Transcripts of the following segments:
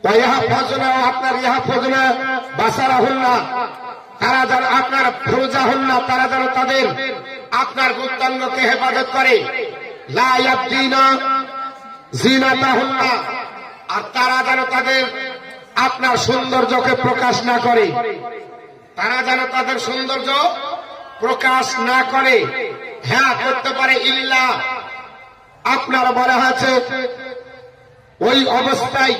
আপনার ইহা ফজনা বাসারা হন না, তারা যেন আপনার ফরজা হন না, তারা যেন তাদের আপনার গুপ্তাঙ্গকে হেফাজত করে। লা ইয়াবদিনা জিনাতাহুন্না, আর তারা যেন তাদের আপনার সৌন্দর্যকে প্রকাশ না করে, তারা যেন তাদের সৌন্দর্য প্রকাশ না করে। হ্যাঁ করতে পারে, ইল্লা আপনার বলা হয়েছে ওই অবস্থায়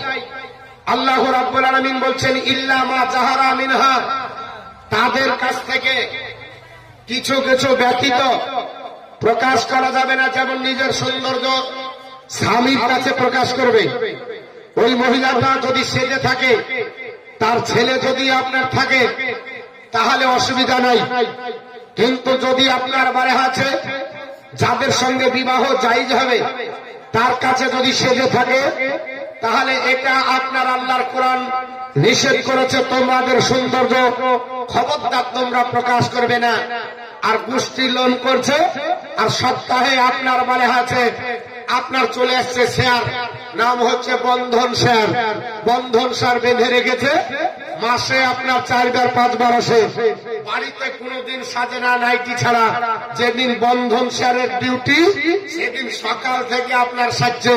আল্লাহ রাব্বুল আলামিন বলছেন ইল্লা মা জাহারা মিনহা, তাদের কাছ থেকে কিছু কিছু ব্যতীত প্রকাশ করা যাবে না। যেমন নিজের সৌন্দর্য স্বামীর কাছে প্রকাশ করবে, ওই মহিলাটা যদি সেজে থাকে, তার ছেলে যদি আপনার থাকে তাহলে অসুবিধা নাই। কিন্তু যদি আপনার বারে আছে যাদের সঙ্গে বিবাহ জায়েজ হবে তার কাছে যদি সেজে থাকে, তাহলে এটা আপনার আল্লাহর কোরআন নিষেধ করেছে তোমাদের সৌন্দর্য খবরদার তোমরা প্রকাশ করবে না। আর গোষ্ঠী লোন করছে, আর সপ্তাহে আপনার মানে আছে আপনার চলে আসছে শেয়ার, নাম হচ্ছে বন্ধন শেয়ার। বন্ধন শেয়ার বেঁধে রেখেছে, মাসে আপনার 4 বার 5 বার আসে, বাড়িতে কোনোদিন সাজে না নাইটি ছাড়া। যেদিন বন্ধন শেয়ারের ডিউটি সেদিন সকাল থেকে আপনার সাজছে।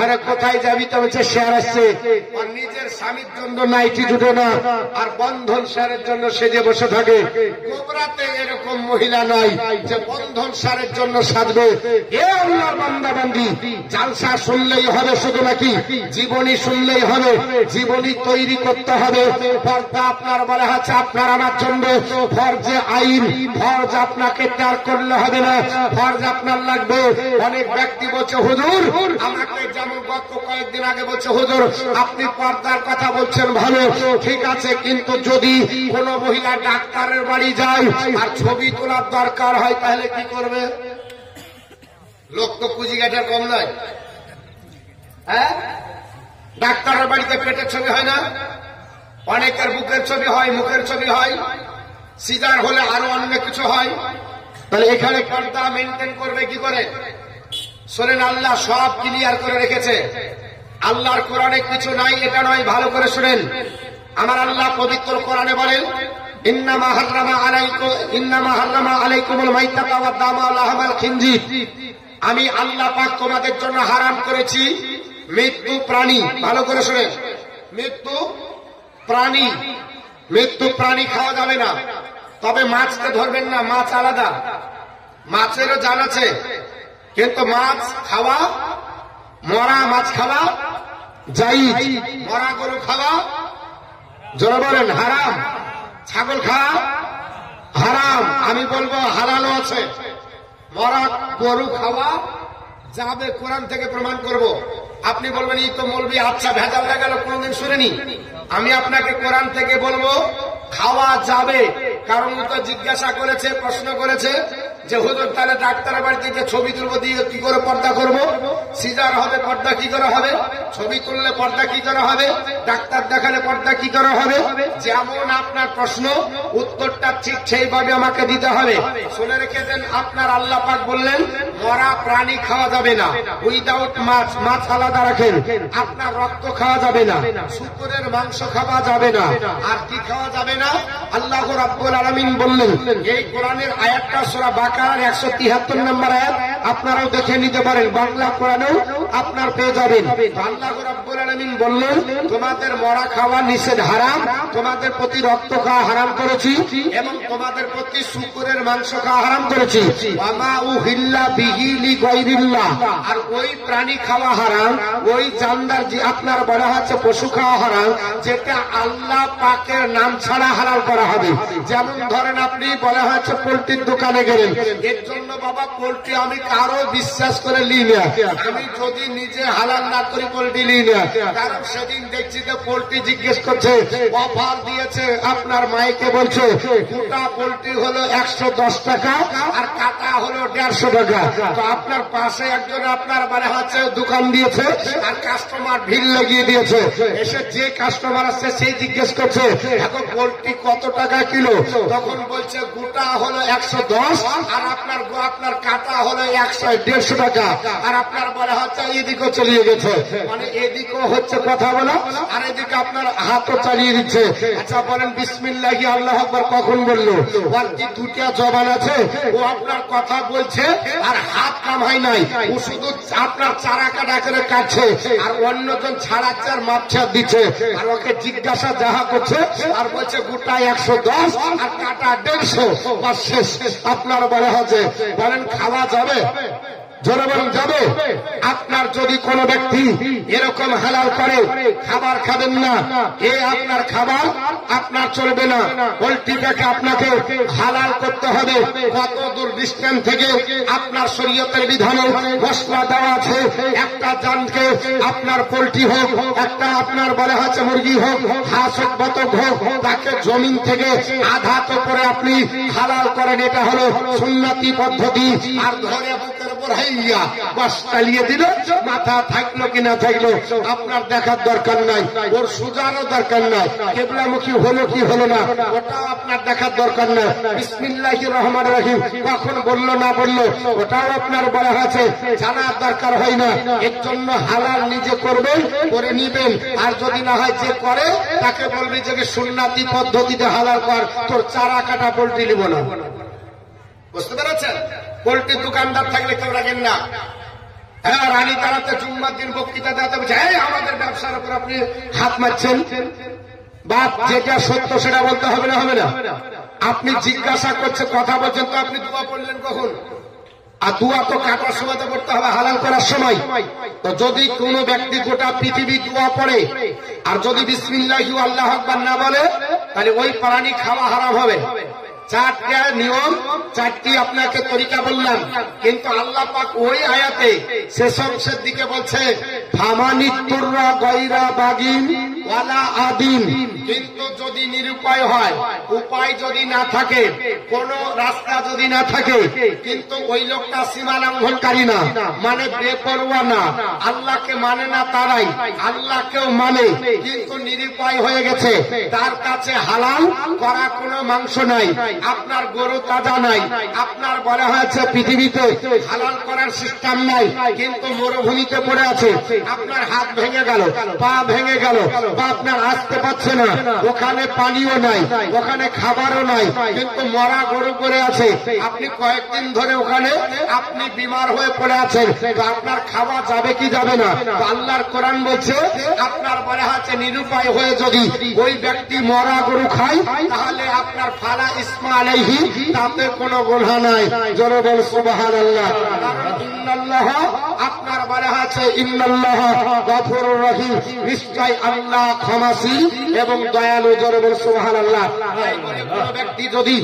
আরে কোথায় যাবি, তবে শেয়ার আসছে, আর নিজের স্বামীর জন্য নাইটি জুটে না, আর বন্ধন শেয়ারের জন্য সেজে বসে থাকে। গোবরাতে এরকম মহিলা নাই যে বন্ধন শেয়ারের জন্য সাজবে। এ আল্লাহর বান্দা বান্দি, জালসা শুনলেই হবে শুধু নাকি জীবনী শুনলেই হবে? জীবনী তৈরি করতে হবে। ফরজ আপনার বলা আছে আপনার আমার জন্য ফরজে আইন, ফরজ আপনাকে ত্যাগ করলে হবে না, ফরজ আপনার লাগবে। অনেক ব্যক্তি বলছে হুজুর আমাকে, যেমন গত কয়েকদিন আগে বলছে হুজুর আপনি পর্দার কথা বলছেন ভালো, ঠিক আছে, কিন্তু যদি কোন মহিলা ডাক্তারের বাড়ি যায় আর ছবি তোলার দরকার হয় তাহলে কি করবে? লোক তো পুঁজিঘাটের কম নয়। হ্যাঁ, ডাক্তারের বাড়িতে পেটের ছবি হয় না, অনেকের বুকের ছবি হয়, মুখের ছবি হয়, সিজার হলে আরো অন্য কিছু হয়। তাহলে এখানে পর্দা মেনটেন করবে কি করে? শোনেন, আল্লাহ সব ক্লিয়ার করে রেখেছে। আল্লাহর কোরআনে কিছু নাই এটা নয়, ভালো করে শুনেন। আমার আল্লাহ পবিত্র কোরআনে বলেন ইন্নামা হাররামা আলাইকুমুল মাইতাতা ওয়াদ দামা ওয়া লাহমাল খিনজির, আমি আল্লাহ পাক তোমাদের জন্য হারাম করেছি মৃত্যু প্রাণী। ভালো করে শুনেন, মৃত্যু প্রাণী, মৃত্যু প্রাণী খাওয়া যাবে না। তবে মাছকে ধরবেন না, মাছ আলাদা, মাছেরও জান আছে, কিন্তু মাছ খাওয়া, মরা মাছ খাওয়া জায়েজ, মরা গরু খাওয়া জোরে বলেন হারাম, ছাগল খাওয়া হারাম। আমি বলবো হালালও আছে, মরা গরু খাওয়া যাবে, কোরআন থেকে প্রমাণ করব। আপনি বলবেন এই তো মৌলবি আচ্ছা ভেজাল লাগালো, কোনদিন শুনেনি। আমি আপনাকে কোরআন থেকে বলবো খাওয়া যাবে, কারণ তো জিজ্ঞাসা করেছে, প্রশ্ন করেছে যে হুজুর তাহলে ডাক্তারের বাড়িতে যে ছবি তুলবো দিয়ে কি করে পর্দা করবো? সিজার হবে পর্দা কি করে হবে? ছবি তুললে পর্দা কি করে হবে? ডাক্তার দেখালে পর্দা কি করে হবে? যেমন আপনার প্রশ্ন, উত্তরটা ঠিক সেইভাবে আমাকে দিতে হবে। শুনে রেখে দেন, আপনার আল্লাহ পাক বললেন মরা প্রাণী খাওয়া যাবে না, উইদাউট মাছ, মাছ আলাদা রাখেন। আপনার রক্ত খাওয়া যাবে না, শুকরের মাংস খাওয়া যাবে না, আর কি খাওয়া যাবে না? আল্লাহ রাব্বুল আলামিন বললেন, এই কোরআনের আয়াতটা সূরা বাকারার 173 নম্বর আয়াত, আপনারাও দেখে নিতে পারেন, বাংলা কোরআনেও আপনার পেয়ে যাবেন। আল্লাহ রাব্বুল আলামিন বললেন তোমাদের মরা খাওয়া নিষেধ, হারাম, তোমাদের প্রতি রক্ত খাওয়া হারাম করেছি, এবং তোমাদের প্রতি শুকরের মাংস খাওয়া হারাম করেছি। ওয়ামা উহিল্লা বিহি লিগাইরিল্লাহ, আর ওই প্রাণী খাওয়া হারাম, ওই জানদার যে আপনার বলা হচ্ছে পশু খাওয়া হারাম, যেটা আল্লাহ পাকের নাম ছাড়া হালাল করা হবে। যেমন ধরেন আপনি বলা হয়েছে পোল্ট্রির দোকানে গেলেন, এর জন্য বাবা পোল্ট্রি আমি কারো বিশ্বাস করে নিই না, আমি যদি নিজে হালাল না করি পোল্ট্রি নিই না। কারণ সেদিন দেখছি যে পোল্ট্রি জিজ্ঞেস করছে, অফার দিয়েছে, আপনার মাইকে বলছে গোটা পোল্ট্রি হলো 110 টাকা আর কাটা হলো 150 টাকা। তো আপনার পাশে একজন আপনার মানে হচ্ছে দোকান দিয়েছে, আর কাস্টমার ভিড় লাগিয়ে দিয়েছে। এসে যে কাস্টমার আসছে সেই জিজ্ঞেস করছে এখন পোল্ট্রি কত টাকা কিলো? তখন বলছে গোটা হলো 110 আর আপনার কাটা হলো 100-150 টাকা, আর আপনার বলা হচ্ছে এদিকেও চলিয়ে গেছে, মানে এদিকেও হচ্ছে কথা বলা আর এদিকে আপনার হাতও চালিয়ে দিচ্ছে। আচ্ছা বলেন বিসমিল্লাহি আল্লাহু আকবার কখন বললো? ওর কি দুটা জবান আছে? ও আপনার কথা বলছে আর হাত কামাই নাই, ও শুধু আপনার চারা কাটা করে কাটছে আর অন্যজন ছাড়াচ্ছে আর মাপছা দিচ্ছে, আর ওকে জিজ্ঞাসা যাহা করছে আর বলছে গোটা 110 আর কাটা 150, বা শেষ। আপনার বলা হচ্ছে বলেন খাওয়া যাবে? জোরে বলেন যাবে? আপনার যদি কোনো ব্যক্তি এরকম হালাল করে খাবার খাবেন না, এ আপনার খাবার আপনার চলবে না। পোল্ট্রিটাকে আপনাকে হালাল করতে হবে। কত দূর ডিস্টেন্স থেকে আপনার শরীয়তের বিধানে মশলা দেওয়া আছে। একটা জানকে আপনার পোল্ট্রি হোক, একটা আপনার বলা হচ্ছে মুরগি হোক, হাঁস হোক, বতক হোক, তাকে জমিন থেকে আধা তো করে আপনি হালাল করেন, এটা হলো সুন্নতি পদ্ধতি। আর ধরে বুকের উপর বাস চালিয়ে দিল, মাথা থাকলো কি না থাকলো আপনার দেখার দরকার নাই, ওর সুজারও দরকার নাই, কেবলামুখী হলো কি হলো না ওটাও আপনার দেখার দরকার নাই। বিসমিল্লাহির রহমানির রহিম কখন বললো না বললো ওটাও আপনার বলা হয়েছে, জানার দরকার হয় না। এর জন্য হালাল নিজে করবেন, করে নিবেন। আর যদি না হয় যে করে তাকে বলবি যে সুন্নতি পদ্ধতিতে হালাল কর, তোর চারা কাটা পোল্ট্রি নিব না। বুঝতে পেরেছেন? পোল্ট্রির দোকানদার থাকলে কেউ রাখেন না। হ্যাঁ, রানী তারাতে জুম্মার দিন বক্তৃতা দেওয়াতে বলছে আমাদের ব্যবসার উপর আপনি হাত মারছেন। বাপ যেটা সত্য সেটা বলতে হবে না, হবে না? আপনি জিজ্ঞাসা করছে কথা বলছেন, তো আপনি দোয়া পড়লেন কখন? আর দোয়া তো কাটার সময় তো করতে হবে, হালাল করার সময়। তো যদি কোনো ব্যক্তি গোটা পৃথিবী দোয়া পড়ে আর যদি বিসমিল্লাহি আল্লাহু আকবার না বলে, তাহলে ওই প্রাণী খাওয়া হারাম হবে। চারটা নিয়ম, চারটি আপনাকে তরিকা বললাম, কিন্তু আল্লাহ পাক ওই আয়াতে শেষের দিকে বলছে ফামানিতুররা গায়রা বাগিন ওয়ালা আদিন। কিন্তু যদি নিরুপায় হয়, উপায় যদি না থাকে, কোন রাস্তা যদি না থাকে, কিন্তু ওই লোকটা সীমা লঙ্ঘনকারী না, মানে বেপরোয়া না, আল্লাহকে মানে না, তারাই আল্লাহকেও মানে, কিন্তু নিরুপায় হয়ে গেছে, তার কাছে হালাল করা কোনো মাংস নাই, আপনার গরু তাজা নাই, আপনার বলা হয়েছে পৃথিবীতে হালাল করার সিস্টেম নাই, কিন্তু মরুভূমিতে পড়ে আছে, আপনার হাত ভেঙে গেল, পা ভেঙে গেল, বা আপনার আসতে পারছে না, ওখানে পানিও নাই, ওখানে খাবারও নাই, কিন্তু মরা গরু পড়ে আছে, আপনি কয়েকদিন ধরে ওখানে আপনি বিমার হয়ে পড়ে আছেন, তো আপনার খাওয়া যাবে কি যাবে না? আল্লাহর কোরআন বলছে আপনার বলা হচ্ছে নিরুপায় হয়ে যদি ওই ব্যক্তি মরা গরু খায়, তাহলে আপনার ফালা ইসমা আলাইহি, তাতে কোনো গুনাহ নাই। জোরে বল সুবহানাল্লাহ। ইন্নাল্লাহ, আপনার বলা আছে ইন্নাল্লাহ গফুরুর রহিম, নিশ্চয় আল্লাহ ক্ষমাশীল এবং দয়ালু। জোরে বল সুবহানাল্লাহ। কোন ব্যক্তি যদি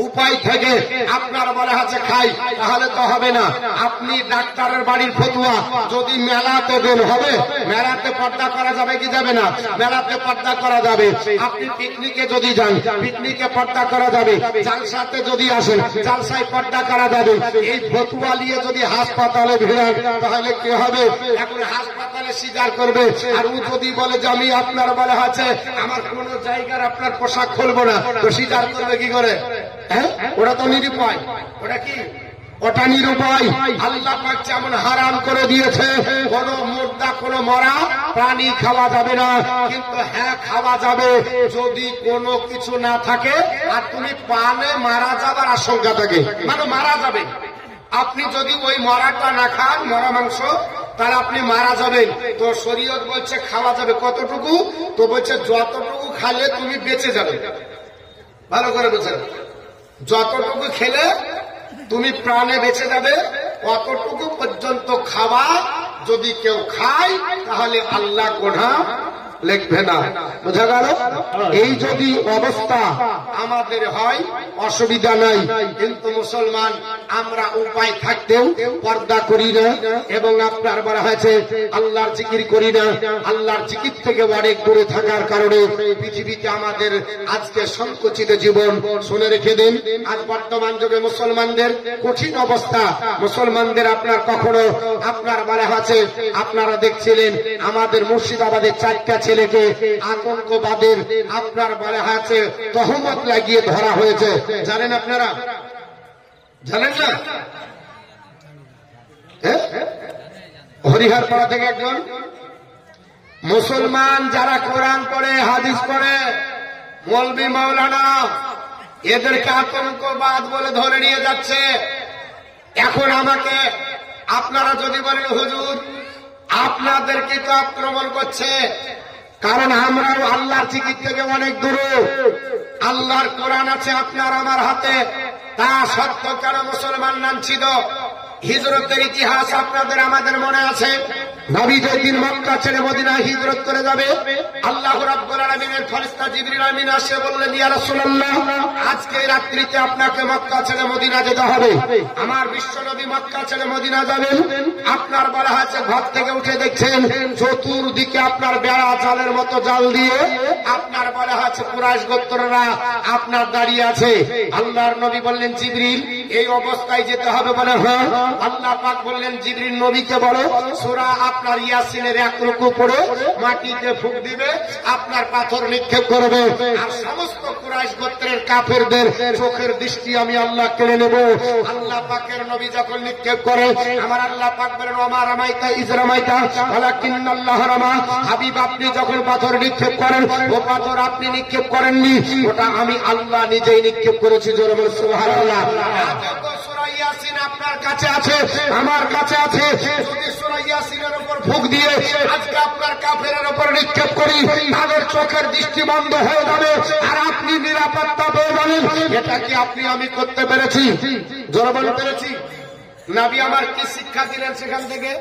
উপায় থেকে আপনার বলা আছে খাই, তাহলে তো হবে না। আপনি ডাক্তারের বাড়ির ফতুয়া যদি মেলাতে দেন, হবে? মেলাতে পর্দা করা যাবে কি যাবে না? মেলাতে পর্দা করা যাবে। আপনি পিকনিকে যদি যান, পিকনিকে পর্দা করা যাবে। জালসাতে যদি আসেন, জালসায় পর্দা করা যাবে। এই ফতুয়া নিয়ে যদি হাসপাতালে ভিড়ান, তাহলে কি হবে? এখন হাসপাতালে সিজার করবে, আর ও যদি বলে যে আমি আপনার বলা আছে আমার কোন জায়গার আপনার পোশাক খুলবো না, তো সিজার করবে কি করে? হ্যাঁ, ওরা তো নিরুপায়। ওরা কি? ওটা নিরুপায়। আল্লাহ পাক যেমন হারাম করে দিয়েছে, কোন মুর্দা, কোন মরা প্রাণী খাওয়া যাবে না, কিন্তু হ্যাঁ খাওয়া যাবে যদি কোনো কিছু না থাকে আর তুমি পানে মারা যাবার আশঙ্কা থাকে, মানে মারা যাবে। আপনি যদি ওই মরাটা না খান, মরা মাংস, তাহলে আপনি মারা যাবেন। তো শরীয়ত বলছে খাওয়া যাবে কতটুকু? তো বলছে যতটুকু খালে তুমি বেঁচে যাবে। ভালো করে বুঝেন, যতটুকু খেলে তুমি প্রাণে বেঁচে যাবে, অতটুকু পর্যন্ত খাওয়া যদি কেউ খায়, তাহলে আল্লাহ গুনাহ লিখবে না। বোঝা গেল? এই যদি অবস্থা আমাদের হয়, অসুবিধা নাই, কিন্তু মুসলমান আমরা উপায় থাকতেও পর্দা করি না, এবং আপনার বলা হয়েছে আল্লাহর জিকির করি না। আল্লাহর জিকির থেকে অনেক দূরে থাকার কারণে পৃথিবীতে আমাদের আজকে সংকুচিত জীবন। শুনে রেখে দিন, আজ বর্তমান যুগে মুসলমানদের কঠিন অবস্থা। মুসলমানদের আপনার কখনো আপনার বলা হয়েছে, আপনারা দেখছিলেন আমাদের মুর্শিদাবাদের 4টা ছেলেকে আতঙ্কবাদের আপনার বলা হয়েছে তহমত লাগিয়ে ধরা হয়েছে, জানেন আপনারা? জানেন না? হরিহরপাড়া থেকে একজন মুসলমান যারা কোরআন পড়ে হাদিস পড়ে মৌলবি মাওলানা এদেরকে আতঙ্কবাদ বলে ধরে নিয়ে যাচ্ছে। এখন আমাকে আপনারা যদি বলেন হুজুর আপনাদেরকে তো আক্রমণ করছে, কারণ আমরাও আল্লাহর জিকির থেকে অনেক দূরে। আল্লাহর কোরআন আছে আপনার আমার হাতে, তা সত্ত্বেও কেন মুসলমান নাম ছিল? হিজরতের ইতিহাস আপনাদের আমাদের মনে আছে। নবী যেদিন মক্কা ছেড়ে মদিনায় হিজরত করে যাবে, আল্লাহ রাব্বুল আলামিনের ফেরেশতা জিবরিল আমিন এসে বললেন, ইয়া রাসূলুল্লাহ, আজকে রাত্রিতে আপনাকে মক্কা ছেড়ে মদিনা যেতে হবে। আমার বিশ্ব নবী মক্কা ছেড়ে মদিনা যাবেন। আপনার বলা হয়েছে ঘর থেকে উঠে দেখছেন চতুর্দিকে আপনার বেড়া জালের মতো জাল দিয়ে আপনার বলা হয়েছে কুরাইশ গোত্ররা আপনার দাঁড়িয়ে আছে। আল্লাহর নবী বললেন, জিবরিল এই অবস্থায় যেতে হবে? বলে হ্যাঁ। আল্লাহ পাক বললেন, জিবরিল নবীকে বলো সূরা আপনার ইয়াসিনের এক রুকু পড়ে মাটিতে ফুঁক দিবে, আপনার পাথর নিক্ষেপ করবে, আর সমস্ত কুরাইশ গোত্রের কাফেরদের চোখের দৃষ্টি আমি আল্লাহ কেড়ে নেব। আল্লাহ পাকের নবী যখন নিক্ষেপ করে, আমার আল্লাহ পাক বলেন, ওমা রামাইতা ইজ রামাইতা ওয়ালাকিন্নাল্লাহ রামা। হাবিব আপনি যখন পাথর নিক্ষেপ করেন, ও পাথর আপনি নিক্ষেপ করেননি, ওটা আমি আল্লাহ নিজেই নিক্ষেপ করেছি। জোরে বলে সুবহানাল্লাহ। সূরা ইয়াসিন আপনার কাছে আছে, আমার কাছে আছে। যদি সূরা ইয়াসিনের উপর ফুঁক দিয়ে আজকে আপনার কাফেরের উপর নিক্ষেপ করি, তাদের চোখের দৃষ্টি বন্ধ হয়ে যাবে আর আপনি নিরাপত্তা পেয়ে যাবেন। এটা কি আপনি আমি করতে পেরেছি? জোরে বলে পেরেছি? নবী আমার কি শিক্ষা দিলেন সেখান থেকে?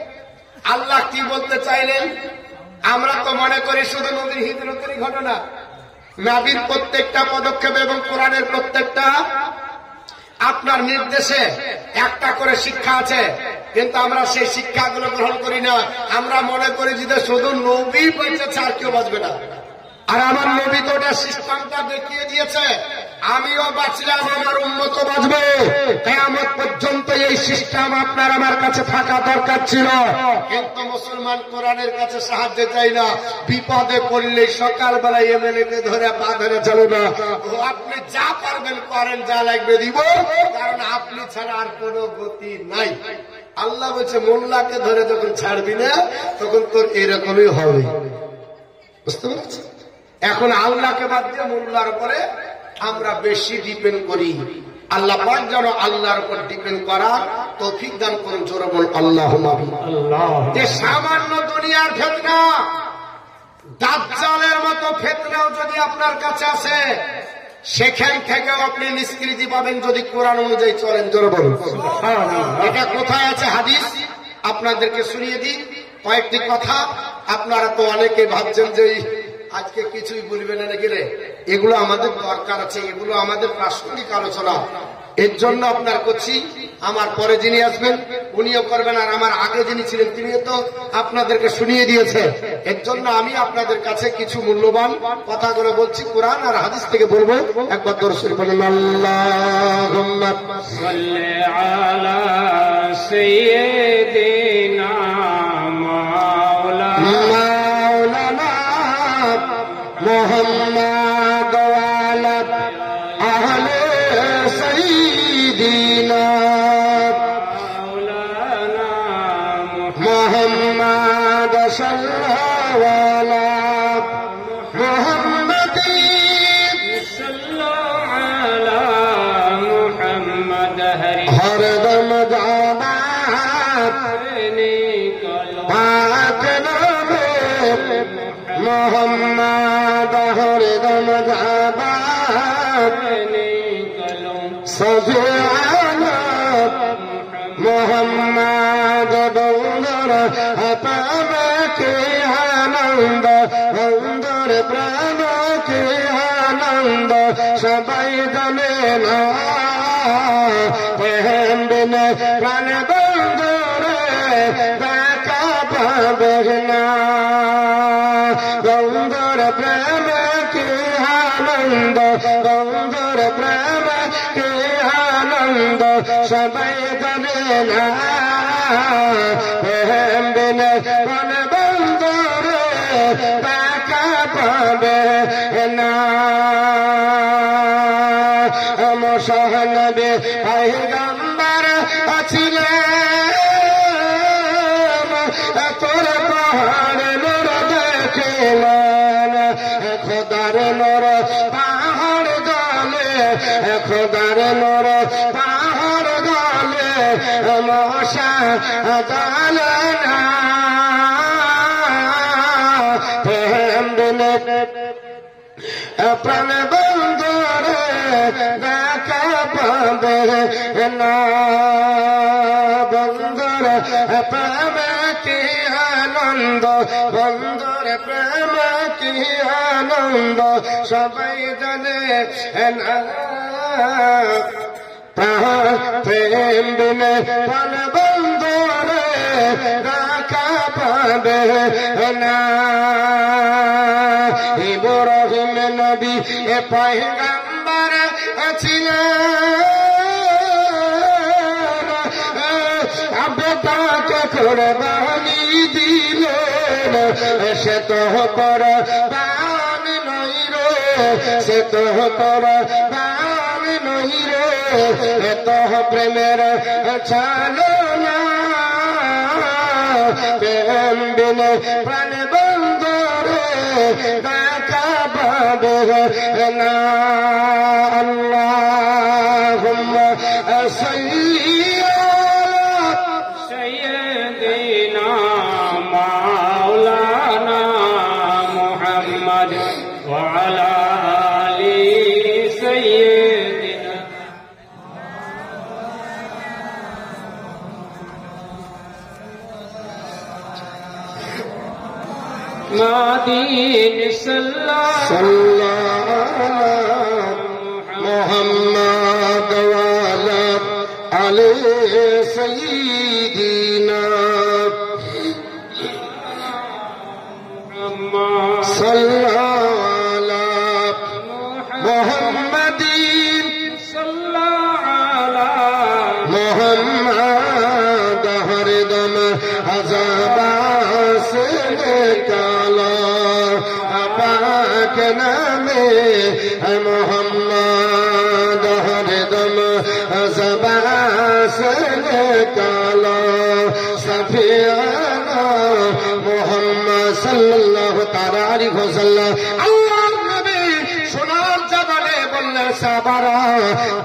আল্লাহ কি বলতে চাইলেন? আমরা তো মনে করি শুধু নবীর হিজরতেরই ঘটনা। নবীর প্রত্যেকটা পদক্ষেপ এবং কোরআনের প্রত্যেকটা আপনার নির্দেশে একটা করে শিক্ষা আছে, কিন্তু আমরা সেই শিক্ষাগুলো গ্রহণ করি না। আমরা মনে করি যে শুধু নবী বেঁচেছে আর কেউ বাঁচবে না। আর আমার নবী তো ওটা সিস্টেমটা দেখিয়ে দিয়েছে, আমিও বাঁচলাম আমার উম্মত বাঁচবে। কিয়ামত পর্যন্ত এই সিস্টেম আপনার আমার কাছে থাকা দরকার ছিল, কিন্তু মুসলমান কোরআনের কাছে সাহায্য চাই না। বিপদে পড়লে সকালবেলা এমএলএ কে ধরে পা ধরে চলে না, আপনি যা পারবেন করেন, যা লাগবে দিব, কারণ আপনি ছাড়া আর কোনো গতি নাই। আল্লাহ বলছে মোল্লাকে ধরে যখন ছাড়বি না তখন তোর এরকমই হবে। বুঝতে পারছি? এখন আল্লাহকে বাদ দিয়ে মোল্লার উপরে আমরা বেশি ডিপেন্ড করি। আল্লাহ পাক যেন আল্লাহর উপর ডিপেন্ড করার তৌফিক দান করুন। জোরে বল আল্লাহুম্মা আমিন। যে সামান্য দুনিয়ার ফিতনা, দাজ্জালের মতো ফিতনাও যদি আপনার কাছে আসে, সেখান থেকেও আপনি নিষ্কৃতি পাবেন যদি কোরআন অনুযায়ী চলেন। জোরে বলুন এটা কোথায় আছে হাদিস? আপনাদেরকে শুনিয়ে দিই কয়েকটি কথা। আপনারা তো অনেকে ভাবছেন যে আজকে কিছুই বলবেন না গেলে, এগুলো আমাদের দরকার আছে, এগুলো আমাদের প্রাসঙ্গিক আলোচনা। এর জন্য আপনার করছি। আমার পরে যিনি আসবেন উনিও করবেন, আর আমার আগে যিনি ছিলেন তিনিও তো আপনাদেরকে শুনিয়ে দিয়েছে। এর জন্য আমি আপনাদের কাছে কিছু মূল্যবান কথাগুলো বলছি, কোরআন আর হাদিস থেকে বলবো। একবার দরুদ শরীফ বলুন, আল্লাহুম্মা সাল্লি আলা সাইয়্যিদিনা মাওলানা মুহাম্মদ ওয়া আলা আহলি সাইয়্যিদিনা মাওলানা মুহাম্মদ সাল্লাল্লাহু আলা মুহাম্মাদিন সাল্লাল্লাহু আলা মুহাম্মদ হরদম জামাত পাক নবী মোহাম্মদ হরদম জামাত সফিয়ানা মোহাম্মদ বন্দর আপনকে আনন্দ বন্দর প্রাণকে আনন্দ সবাই জানে না প্রেম বিনে প্রাণ বন্দরে দেখা পাবে না। বন্দর প্রেম কি আনন্দ বন্দর প্রেম কি আনন্দ সবাই জানে না প্রেম বিনে প্রাণ বন্দরে দেখা পাবে না। আমার সহনবে আইগাম বেমান খোদার নর পাহাড় গলে খোদার নর পাহাড় গলে মশা গলে না প্রাণ বন্ধুরে দেখা পাবে না বন্ধুর প্রেম কি আনন্দ বন্ধুর প্রেম কি আনন্দ সবাই জানে না প্রেম বিনে প্রাণ বন্ধুরে দেখা পাবে না ইব্রাহিম নবী এ পয়গম্বর ছিলেন আবেদাকে কুরবানি দিলেন সে তো কুরবান নই রে সে তো কুরবান নই রে এ তো প্রেমের চালনা প্রেম বিনে প্রাণ বন্ধুরে দেখা পাবে না আল্লাহুম্মা সাল্লি আলা সাইয়্যিদিনা মাওলানা মুহাম্মদ ওয়া আলা আলি সাইয়্যিদিনা মাদিন সাল্লাল্লাহু মুহাম্মদ ওয়া আলা আলি সাইয়্যিদিনা সাল্লাল্লাহু মুহাম্মাদিন সাল্লাল্লাহু মুহাম্মদ হরদম আযাবা से निकाला पाक नामे मोहम्मद हरदम ज़बान से निकाला सफियाना मोहम्मद सल्लल्लाहु तआला अलैहि वसल्लम अल्लाह नबी সোনার জবানে বললেন সাহাবারা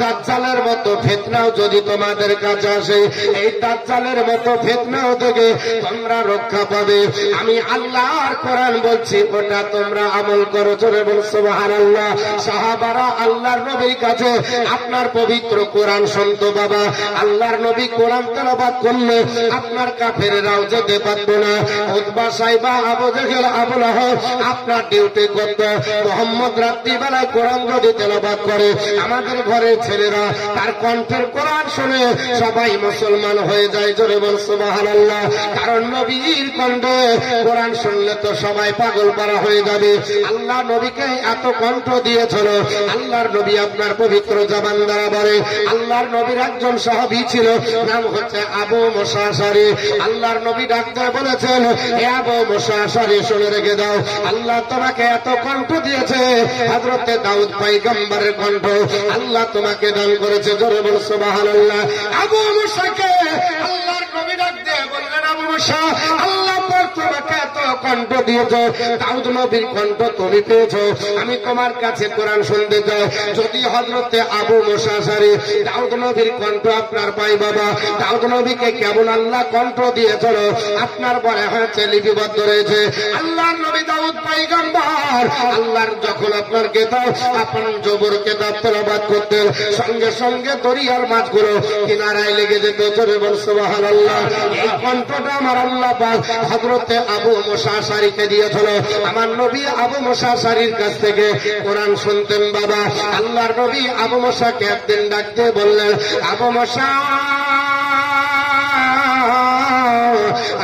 দাজ্জালের মতো ফিতনাও যদি তোমাদের কাছে আসে এই দাজ্জালের মতো ফিতনাও থেকে তোমরা রক্ষা পাবে আমি আল্লাহর কোরআন বলছি ওটা তোমরা আমল করো জোরে বল সুবহানাল্লাহ সাহাবারা আল্লাহর নবীর কাছে আপনার পবিত্র কোরআন শুনতো বাবা আল্লাহর নবী কোরআন তেলাওয়াত করলে আপনার কাফেররাও যেতে পারতো না উতবা সাইবা আবু জেহেল আবু লাহাব আপনার ডিউটি করত মুহাম্মদ রাত্রিবেলায় কোরআন যদি তেলাওয়াত করে আমাদের ঘরের ছেলেরা তার কণ্ঠের কোরআন শুনে সবাই মুসলমান হয়ে যায় জোরে বল সুবহানাল্লাহ কারণ নবীর কণ্ঠে কোরআন শুনলে তো সবাই পাগল পারা হয়ে যাবে আল্লাহ নবীকে এত কণ্ঠ দিয়েছিল আল্লাহর নবী আপনার পবিত্র জবান দ্বারা বলে আল্লাহর নবীর একজন সাহাবী ছিল নাম হচ্ছে আবু মুসা আশআরী আল্লাহর নবী ডাকতে বলেছেন হে আবু মুসা আশআরী শুনে রেখে দাও আল্লাহ তোমাকে এত কণ্ঠ দিয়েছে হযরত দাউদ পয়গম্বরের কণ্ঠ আল্লাহ তোমাকে দান করেছে জোরে বল সুবহানাল্লাহ আবু মুসাকে আল্লাহর নবী ডাকতে বললেন আবু মুসা আল্লাহ পাক তোমাকে এত কণ্ঠ দিয়েছে দাউদ নবীর কণ্ঠ তুমি পেয়েছো আমি তোমার কাছে কোরআন শুনতে চাই যদি হযরতে আবু মুসা আশআরী দাউদ নবীর কণ্ঠ আপনার পাই বাবা দাউদ নবীকে কেমন আল্লাহ কণ্ঠ দিয়েছিল আপনার বলে হয়েছে লিপিবদ্ধ রয়েছে আল্লাহর নবী দাউদ পয়গম্বর আল্লাহর যখন আপনার কিতাব আপন জবর কিতাব তেলাওয়াত করতেন সঙ্গে সঙ্গে দরিয়ার মাছগুলো কিনারায় লেগে যেত জোরে বল সুবহানাল্লাহ এই কণ্ঠটা আমার আল্লাহ পাক হযরতে আবু মুসা আশআরীকে দিয়েছিল আমার নবী আবু মুসা আশআরীর কাছ থেকে কোরআন শুনতেন বাবা আল্লাহর নবী আবু মুসাকে একদিন ডাকতে বললেন আবু মুসা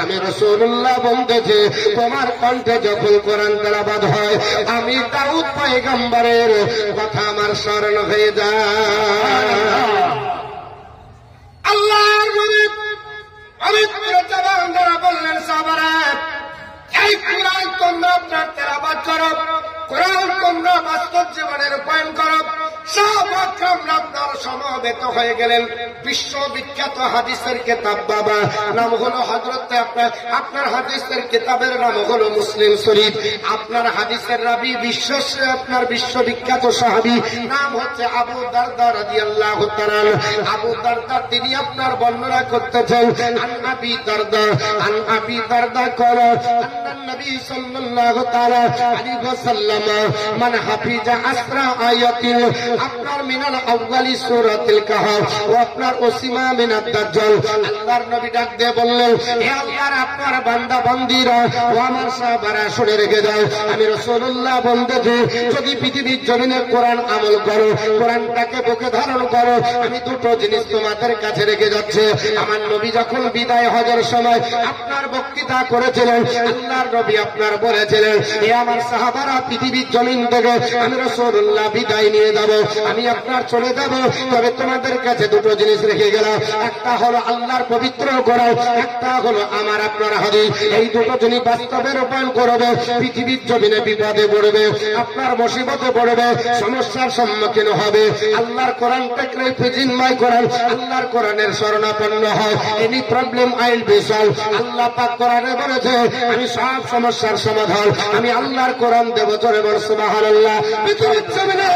আমি রাসূলুল্লাহ বলতেছি তোমার কণ্ঠে যখন কোরআন তেলাওয়াত হয় আমি দাউদ পয়গম্বরের কথা আমার স্মরণ হয়ে যায় আল্লাহর নবী পবিত্র জবান দ্বারা বললেন সাহাবারা এই কোরআন তোমরা আপনার তেলাওয়াত করো কোরআন তোমরা বাস্তব জীবনে রূপায়ণ করো আপনার সমবেত হয়ে গেলেন। বিশ্ববিখ্যাত হাদিসের কিতাব বাবা নাম হলো হযরত আপনার হাদিসের কিতাবের নাম হলো মুসলিম শরীফ। আপনার হাদিসের রাবি আপনার বিশ্ববিখ্যাত সাহাবী নাম হচ্ছে আবু দারদা রাদিয়াল্লাহু তাআলা। আবু দারদা তিনি আপনার বর্ণনা করতেছেন আন আবি দারদা قال أن النبي صلى الله تعالى عليه وسلم من حفظ 10 آيات আপনার মিনাল আউয়ালি সূরাতুল কাহফ ও আপনার ওসিমা মিনাদ দাজ্জাল। আল্লাহর নবী ডাক দিয়ে বললেন, হে আল্লাহর আপনার বান্দা বান্দীরা ও আমার সাহাবারা শুনে রেখে দাও, আমি রাসূলুল্লাহ বলতেছি যদি পৃথিবীর জমিনে কোরআন আমল করো, কোরআনটাকে বুকে ধারণ করো, আমি দুটো জিনিস তোমাদের কাছে রেখে যাচ্ছে। আমার নবী যখন বিদায় হজের সময় আপনার বক্তৃতা করেছিলেন, আল্লাহর নবী আপনার বলেছিলেন, হে আমার সাহাবারা পৃথিবীর জমিন থেকে আমি রাসূলুল্লাহ বিদায় নিয়ে যাব, আমি আপনার চলে যাব, তবে তোমাদের কাছে দুটো জিনিস রেখে গেলাম, একটা হলো আল্লাহর পবিত্র কোরআন, একটা হলো আমার আপনার হাদিস। এই দুটো জিনিস বাস্তবে রূপায়ণ করবে, পৃথিবীর জমিনে বিপদে পড়বে, আপনার মুসিবতে পড়বে, সমস্যার সম্মুখীন হবে। আল্লাহর কোরআনটাকে প্রেজিনময় কোরআন, আল্লাহর কোরআনের শরণাপন্ন হয়, any problem I will be solve. Allah পাক কোরআনে বলেছে আমি সব সমস্যার সমাধান আমি আল্লাহর কোরআন দেব। জোরে বল সুবহানাল্লাহ। পৃথিবীর জমিনে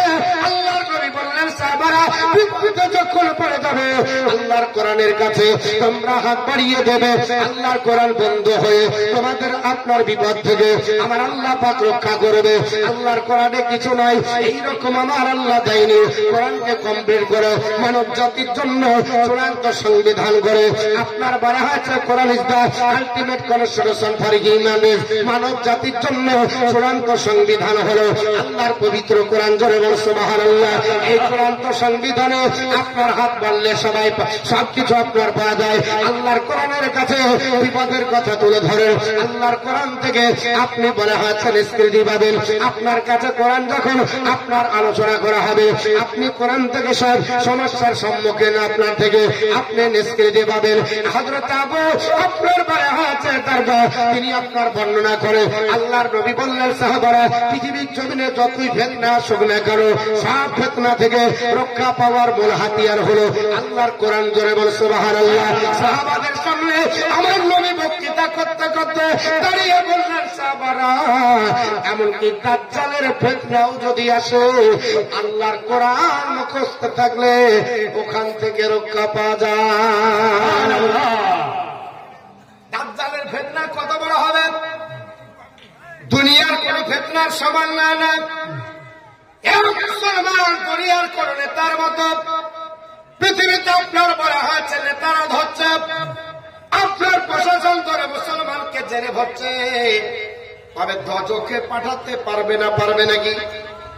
আল্লাহর নবী বললেন সাহাবারা বিপদে যখন পড়ে যাবে আল্লাহর কোরআনের কাছে তোমরা হাত বাড়িয়ে দেবে, আল্লাহর কোরআন বন্ধ হয়ে তোমাদের আপনার বিপদ থেকে আমার আল্লাহ পাক রক্ষা করবে। আল্লাহর কোরআনে কিছু নাই এইরকম আমার আল্লাহ দেয়নি। কোরআনকে কমপ্লিট করে মানব জাতির জন্য চূড়ান্ত সংবিধান করে আপনার বলা হয়েছে Quran is the ultimate constitution for human. মানব জাতির জন্য চূড়ান্ত সংবিধান হলো আল্লাহর পবিত্র কোরআন। জোরে বল সুবহানাল্লাহ। এই চূড়ান্ত সংবিধানে আপনার হাত বাড়লে সবাই সবকিছু আপনার পাওয়া যায়। আল্লাহর কোরআনের কাছে বিপদের কথা তুলে ধরে আল্লাহর কোরআন থেকে আপনি বলা হয়েছে নিষ্কৃতি পাবেন। আপনার কাছে কোরআন যখন আপনার আলোচনা করা হবে আপনি কোরআন থেকে সব সমস্যার সম্মুখীন আপনার থেকে আপনি নিষ্কৃতি পাবেন। হযরত আবু আপনার বলা হয়েছে তিনি আপনার বর্ণনা করে আল্লাহর নবী বললেন সাহাবারা পৃথিবীর জমিনে যতই ফিতনা আসুক না কেন সব ফিতনা থেকে রক্ষা পাওয়ার মূল হাতিয়ার হলো আল্লাহর কোরআন। জোরে বল সুবহানাল্লাহ। সাহাবাদের সামনে আমার নবী বক্তৃতা করতে করতে দাঁড়িয়ে বললেন সাহাবারা এমনকি দাজ্জালের ফিতনাও যদি আসে আল্লাহর কোরআন মুখস্থ থাকলে ওখান থেকে রক্ষা পাওয়া যায়। দাজ্জালের ফিতনা কত বড় হবে দুনিয়ার কোন ফিতনার সমান না। মুসলমান দুনিয়ার কোন নেতার মতো পৃথিবীতে আপনার বলা হয়েছে নেতারা ধরছে, আপনার প্রশাসন ধরে মুসলমানকে জেলে ভরছে, তবে দজকে পাঠাতে পারবে না, পারবে নাকি?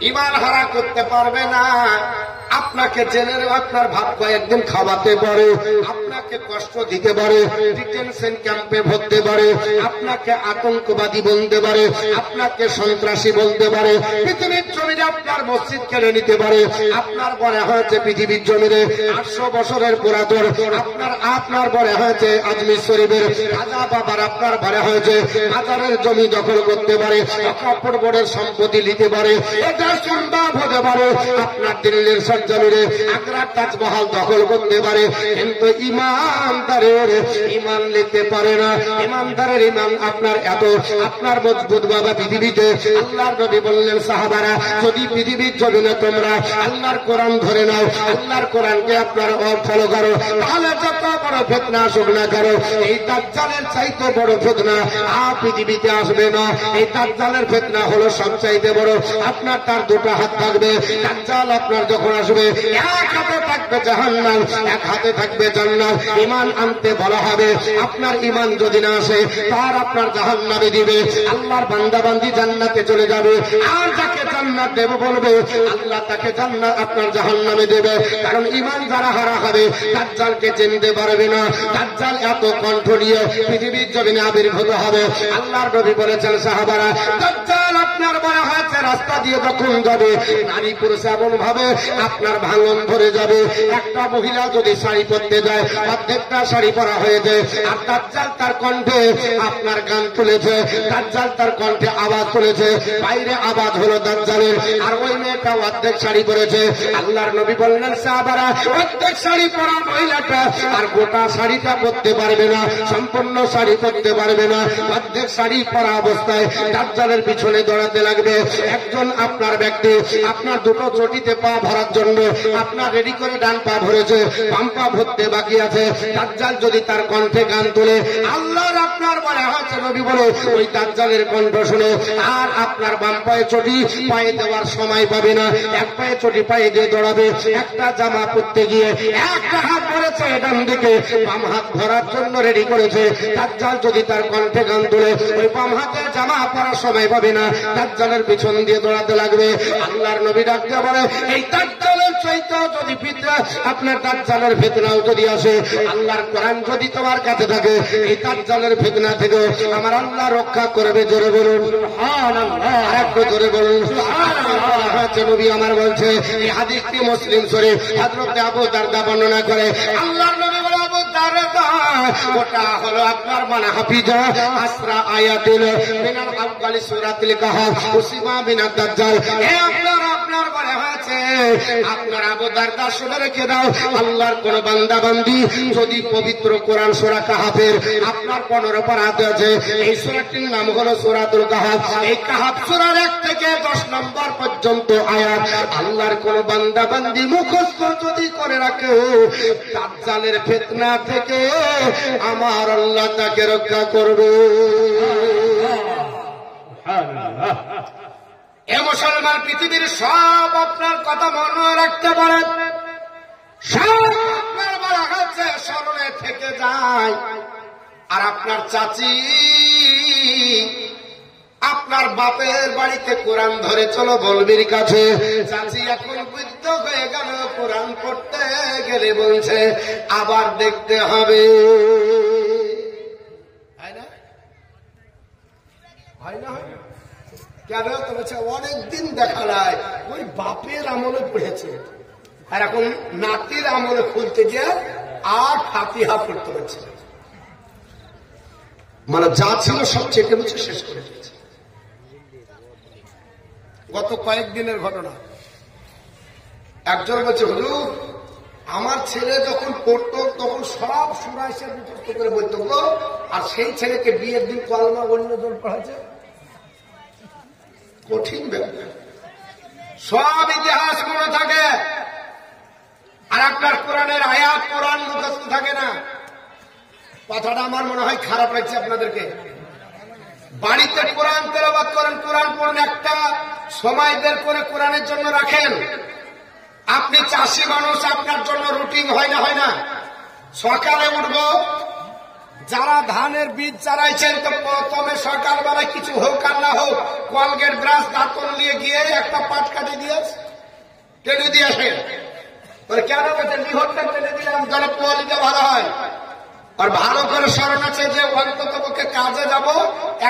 ইমান হারা করতে পারবে না। আপনাকে জেলের আপনার ভাত কয়েকদিন খাওয়াতে পারে, আপনাকে কষ্ট দিতে পারে, ডিটেনশন ক্যাম্পে ভরতে পারে, আপনাকে আতঙ্কবাদী বলতে পারে, আপনাকে সন্ত্রাসী বলতে পারে, পৃথিবীর জমিনে আপনার মসজিদ কেড়ে নিতে পারে। আপনার বলে হয়েছে পৃথিবীর জমিনে 800 বছরের পুরাতন আপনার বলে হয়েছে আজমির শরীফের রাজা বাবার আপনার বলে হয়েছে মাজারের জমি দখল করতে পারে, কাপড় বোর্ডের সম্পত্তি নিতে পারে, এটা সম্ভব হতে পারে। আপনার দিল্লির জমিনে আগ্রার তাজমহল দখল করতে পারে, কিন্তু ইমানদারের ইমান নিতে পারে না। ইমানদারের ইমান আপনার এত আপনার মজবুত বাবা পৃথিবীতে। আল্লাহর নবী বললেন সাহাবারা যদি পৃথিবীর জমিনে তোমরা আল্লাহর কোরআন ধরে নাও, আল্লাহর কোরআনকে আপনার ফলো করো, তাহলে যত বড় ফিতনা আসুক না করো এই দাজ্জালের চাইতে বড় ফিতনা পৃথিবীতে আসবে না। এই দাজ্জালের ফিতনা হলো সবচাইতে বড়। আপনার তার দুটো হাত থাকবে। দাজ্জাল আপনার যখন আসবে এক হাতে থাকবে জাহান্নাম, এক হাতে থাকবে জান্নাত। ঈমান আনতে বলা হবে, আপনার ঈমান যদি না আসে তার আপনার জাহান্নামে দিবে। আল্লাহর বান্দা বান্দি জান্নাতে চলে যাবে, আর যাকে জান্নাত দেব বলবে আল্লাহ তাকে জান্নাত আপনার জাহান্নামে দেবে। কারণ ঈমান যারা হারা হবে দাজ্জালকে চিনতে পারবে না। দাজ্জাল এত কণ্ঠ নিয়ে পৃথিবীর জমিনে আবির্ভূত হবে। আল্লাহর নবী বলেছেন সাহাবারা দাজ্জাল আপনার বলা হয়েছে রাস্তা দিয়ে যখন যাবে নারী পুরুষ এমন ভাবে আপনার ভাঙন ধরে যাবে। একটা মহিলা যদি শাড়ি পরতে যায় অর্ধেকটা শাড়ি পরা হয়ে যায়, আর দাজ্জাল তার কণ্ঠে আপনার গান তুলেছে, দাজ্জাল তার কণ্ঠে আওয়াজ তুলেছে, বাইরে আওয়াজ হলো দাজ্জালের, আর ওই মেয়েটা অর্ধেক শাড়ি পরেছে। আল্লাহর নবী বললেন সাহাবারা, অর্ধেক শাড়ি পরা মহিলাটা আর গোটা শাড়িটা পরতে পারবে না, সম্পূর্ণ শাড়ি পরতে পারবে না, অর্ধেক শাড়ি পরা অবস্থায় দাজ্জালের পিছনে দৌড়াতে লাগবে। একজন আপনার ব্যক্তি আপনার দুটো চটিতে পা ভরার জন্য আপনার রেডি করে ডান পা ভরেছে, বাম পা ভরতে বাকি আছে। দাজ্জাল যদি তার কণ্ঠে গান তোলে, আল্লাহর আপনার বলে হচ্ছে নবী বলে ওই দাজ্জালের কণ্ঠ শুনে আর আপনার বাম পায়ে চটি পায়ে দেওয়ার সময় পাবে না, এক পায়ে চটি পায়ে দিয়ে দৌড়াবে। একটা জামা পরতে গিয়ে একটা হাত ধরেছে ডান দিকে, বাম হাত ধরার জন্য রেডি করেছে। দাজ্জাল যদি তার কণ্ঠে গান তোলে ওই বাম হাতের জামা পরার সময় পাবে না, দাজ্জালের পিছন দিয়ে দৌড়াতে লাগবে। আল্লাহর নবী ডাকতে বলে এই দাজ্জালের চাইতে যদি ফিতনা আপনার দাজ্জালের ফিতনাও যদি আসে, আল্লাহর কোরআন যদি তোমার কাছে থাকে, এই দাজ্জালের ফিতনা থেকে আমার আল্লাহ রক্ষা করবে। জোরে বলুন সুবহানাল্লাহ, একটু জোরে বলুন সুবহানাল্লাহ। নবী আমার বলছে এই হাদিসটি মুসলিম শরীফ হযরত আবু দারদা বর্ণনা করে। আল্লাহর নবী বলে আবু দারদা ওটা হলো আপনার মানে হাফিজা আসরা আয়াতিল মিনাল আউয়ালি সূরাতুল কাহফ উসিমা মিনাদ দাজ্জাল। আপনার বলে হয়েছে আপনার আবু দারদা শুনে রেখে দাও, আল্লাহর কোন বান্দা বান্দি যদি পবিত্র কোরআন সূরা কাহফের আপনার 15 পারাতে আছে, এই সূরাটির নাম হলো সূরাতুল কাহফ। এই কাহফ সূরার 1 থেকে 10 নম্বর পর্যন্ত আয়াত আল্লাহর কোন বান্দা বান্দি মুখস্থ যদি করে রাখে, দাজ্জালের ফিতনা থেকে আমার আল্লাহ তাকে রক্ষা করবে। এ মুসলমান পৃথিবীর সব আপনার কথা মনে রাখতে পারে, সব আপনার বলা হচ্ছে স্মরণে থেকে যায়। আর আপনার চাচি আপনার বাপের বাড়িতে কোরআন ধরে চলো বলবির কাছে, চাচি এখন বৃদ্ধ হয়ে গেল, কোরআন পড়তে গেলে বলছে আবার দেখতে হবে। কেন তো বলছে অনেকদিন দেখা নাই, ওই বাপের আমলে পড়েছে, আর এখন নাতির আমলে খুলতে গিয়ে আর ফাতিহা পড়তে হচ্ছে। মানে যা ছিল সব চেটে মুছে শেষ করে দিয়েছে। গত কয়েকদিনের ঘটনা, একজন বলছে হুজুর আমার ছেলে যখন পড়তো তখন সব সূরা এসে মুখস্থ করে বলতো, আর সেই ছেলেকে বিয়ের দিন কলমা অন্যজন পড়াচ্ছে। কঠিন ব্যাপার, সব ইতিহাস মনে থাকে আর আপনার কোরআনের আয়াত কোরআন মুখস্থ থাকে না। কথাটা আমার মনে হয় খারাপ লাগছে আপনাদেরকে। বাড়িতে কোরআন তেলাওয়াত করেন, কোরআন পড়েন, একটা সময় বের করে কোরআনের জন্য রাখেন। আপনি চাষি মানুষ, আপনার জন্য রুটিন হয় না? সকালে উঠবো, যারা ধানের বীজ চারাইছেন তো প্রথমে সকালবেলায় কিছু হোক আর না হোক কলগেট ব্রাশ দাঁতন নিয়ে গিয়ে একটা পাট কাটি দিয়ে টেনে দিয়ে আসেন। কেন বলছে নিহতটা টেনে দিলাম যেন পোয়ালিতে ভালো হয়। আর ভালো করে স্মরণ আছে যে অন্তত পক্ষে কাজে যাব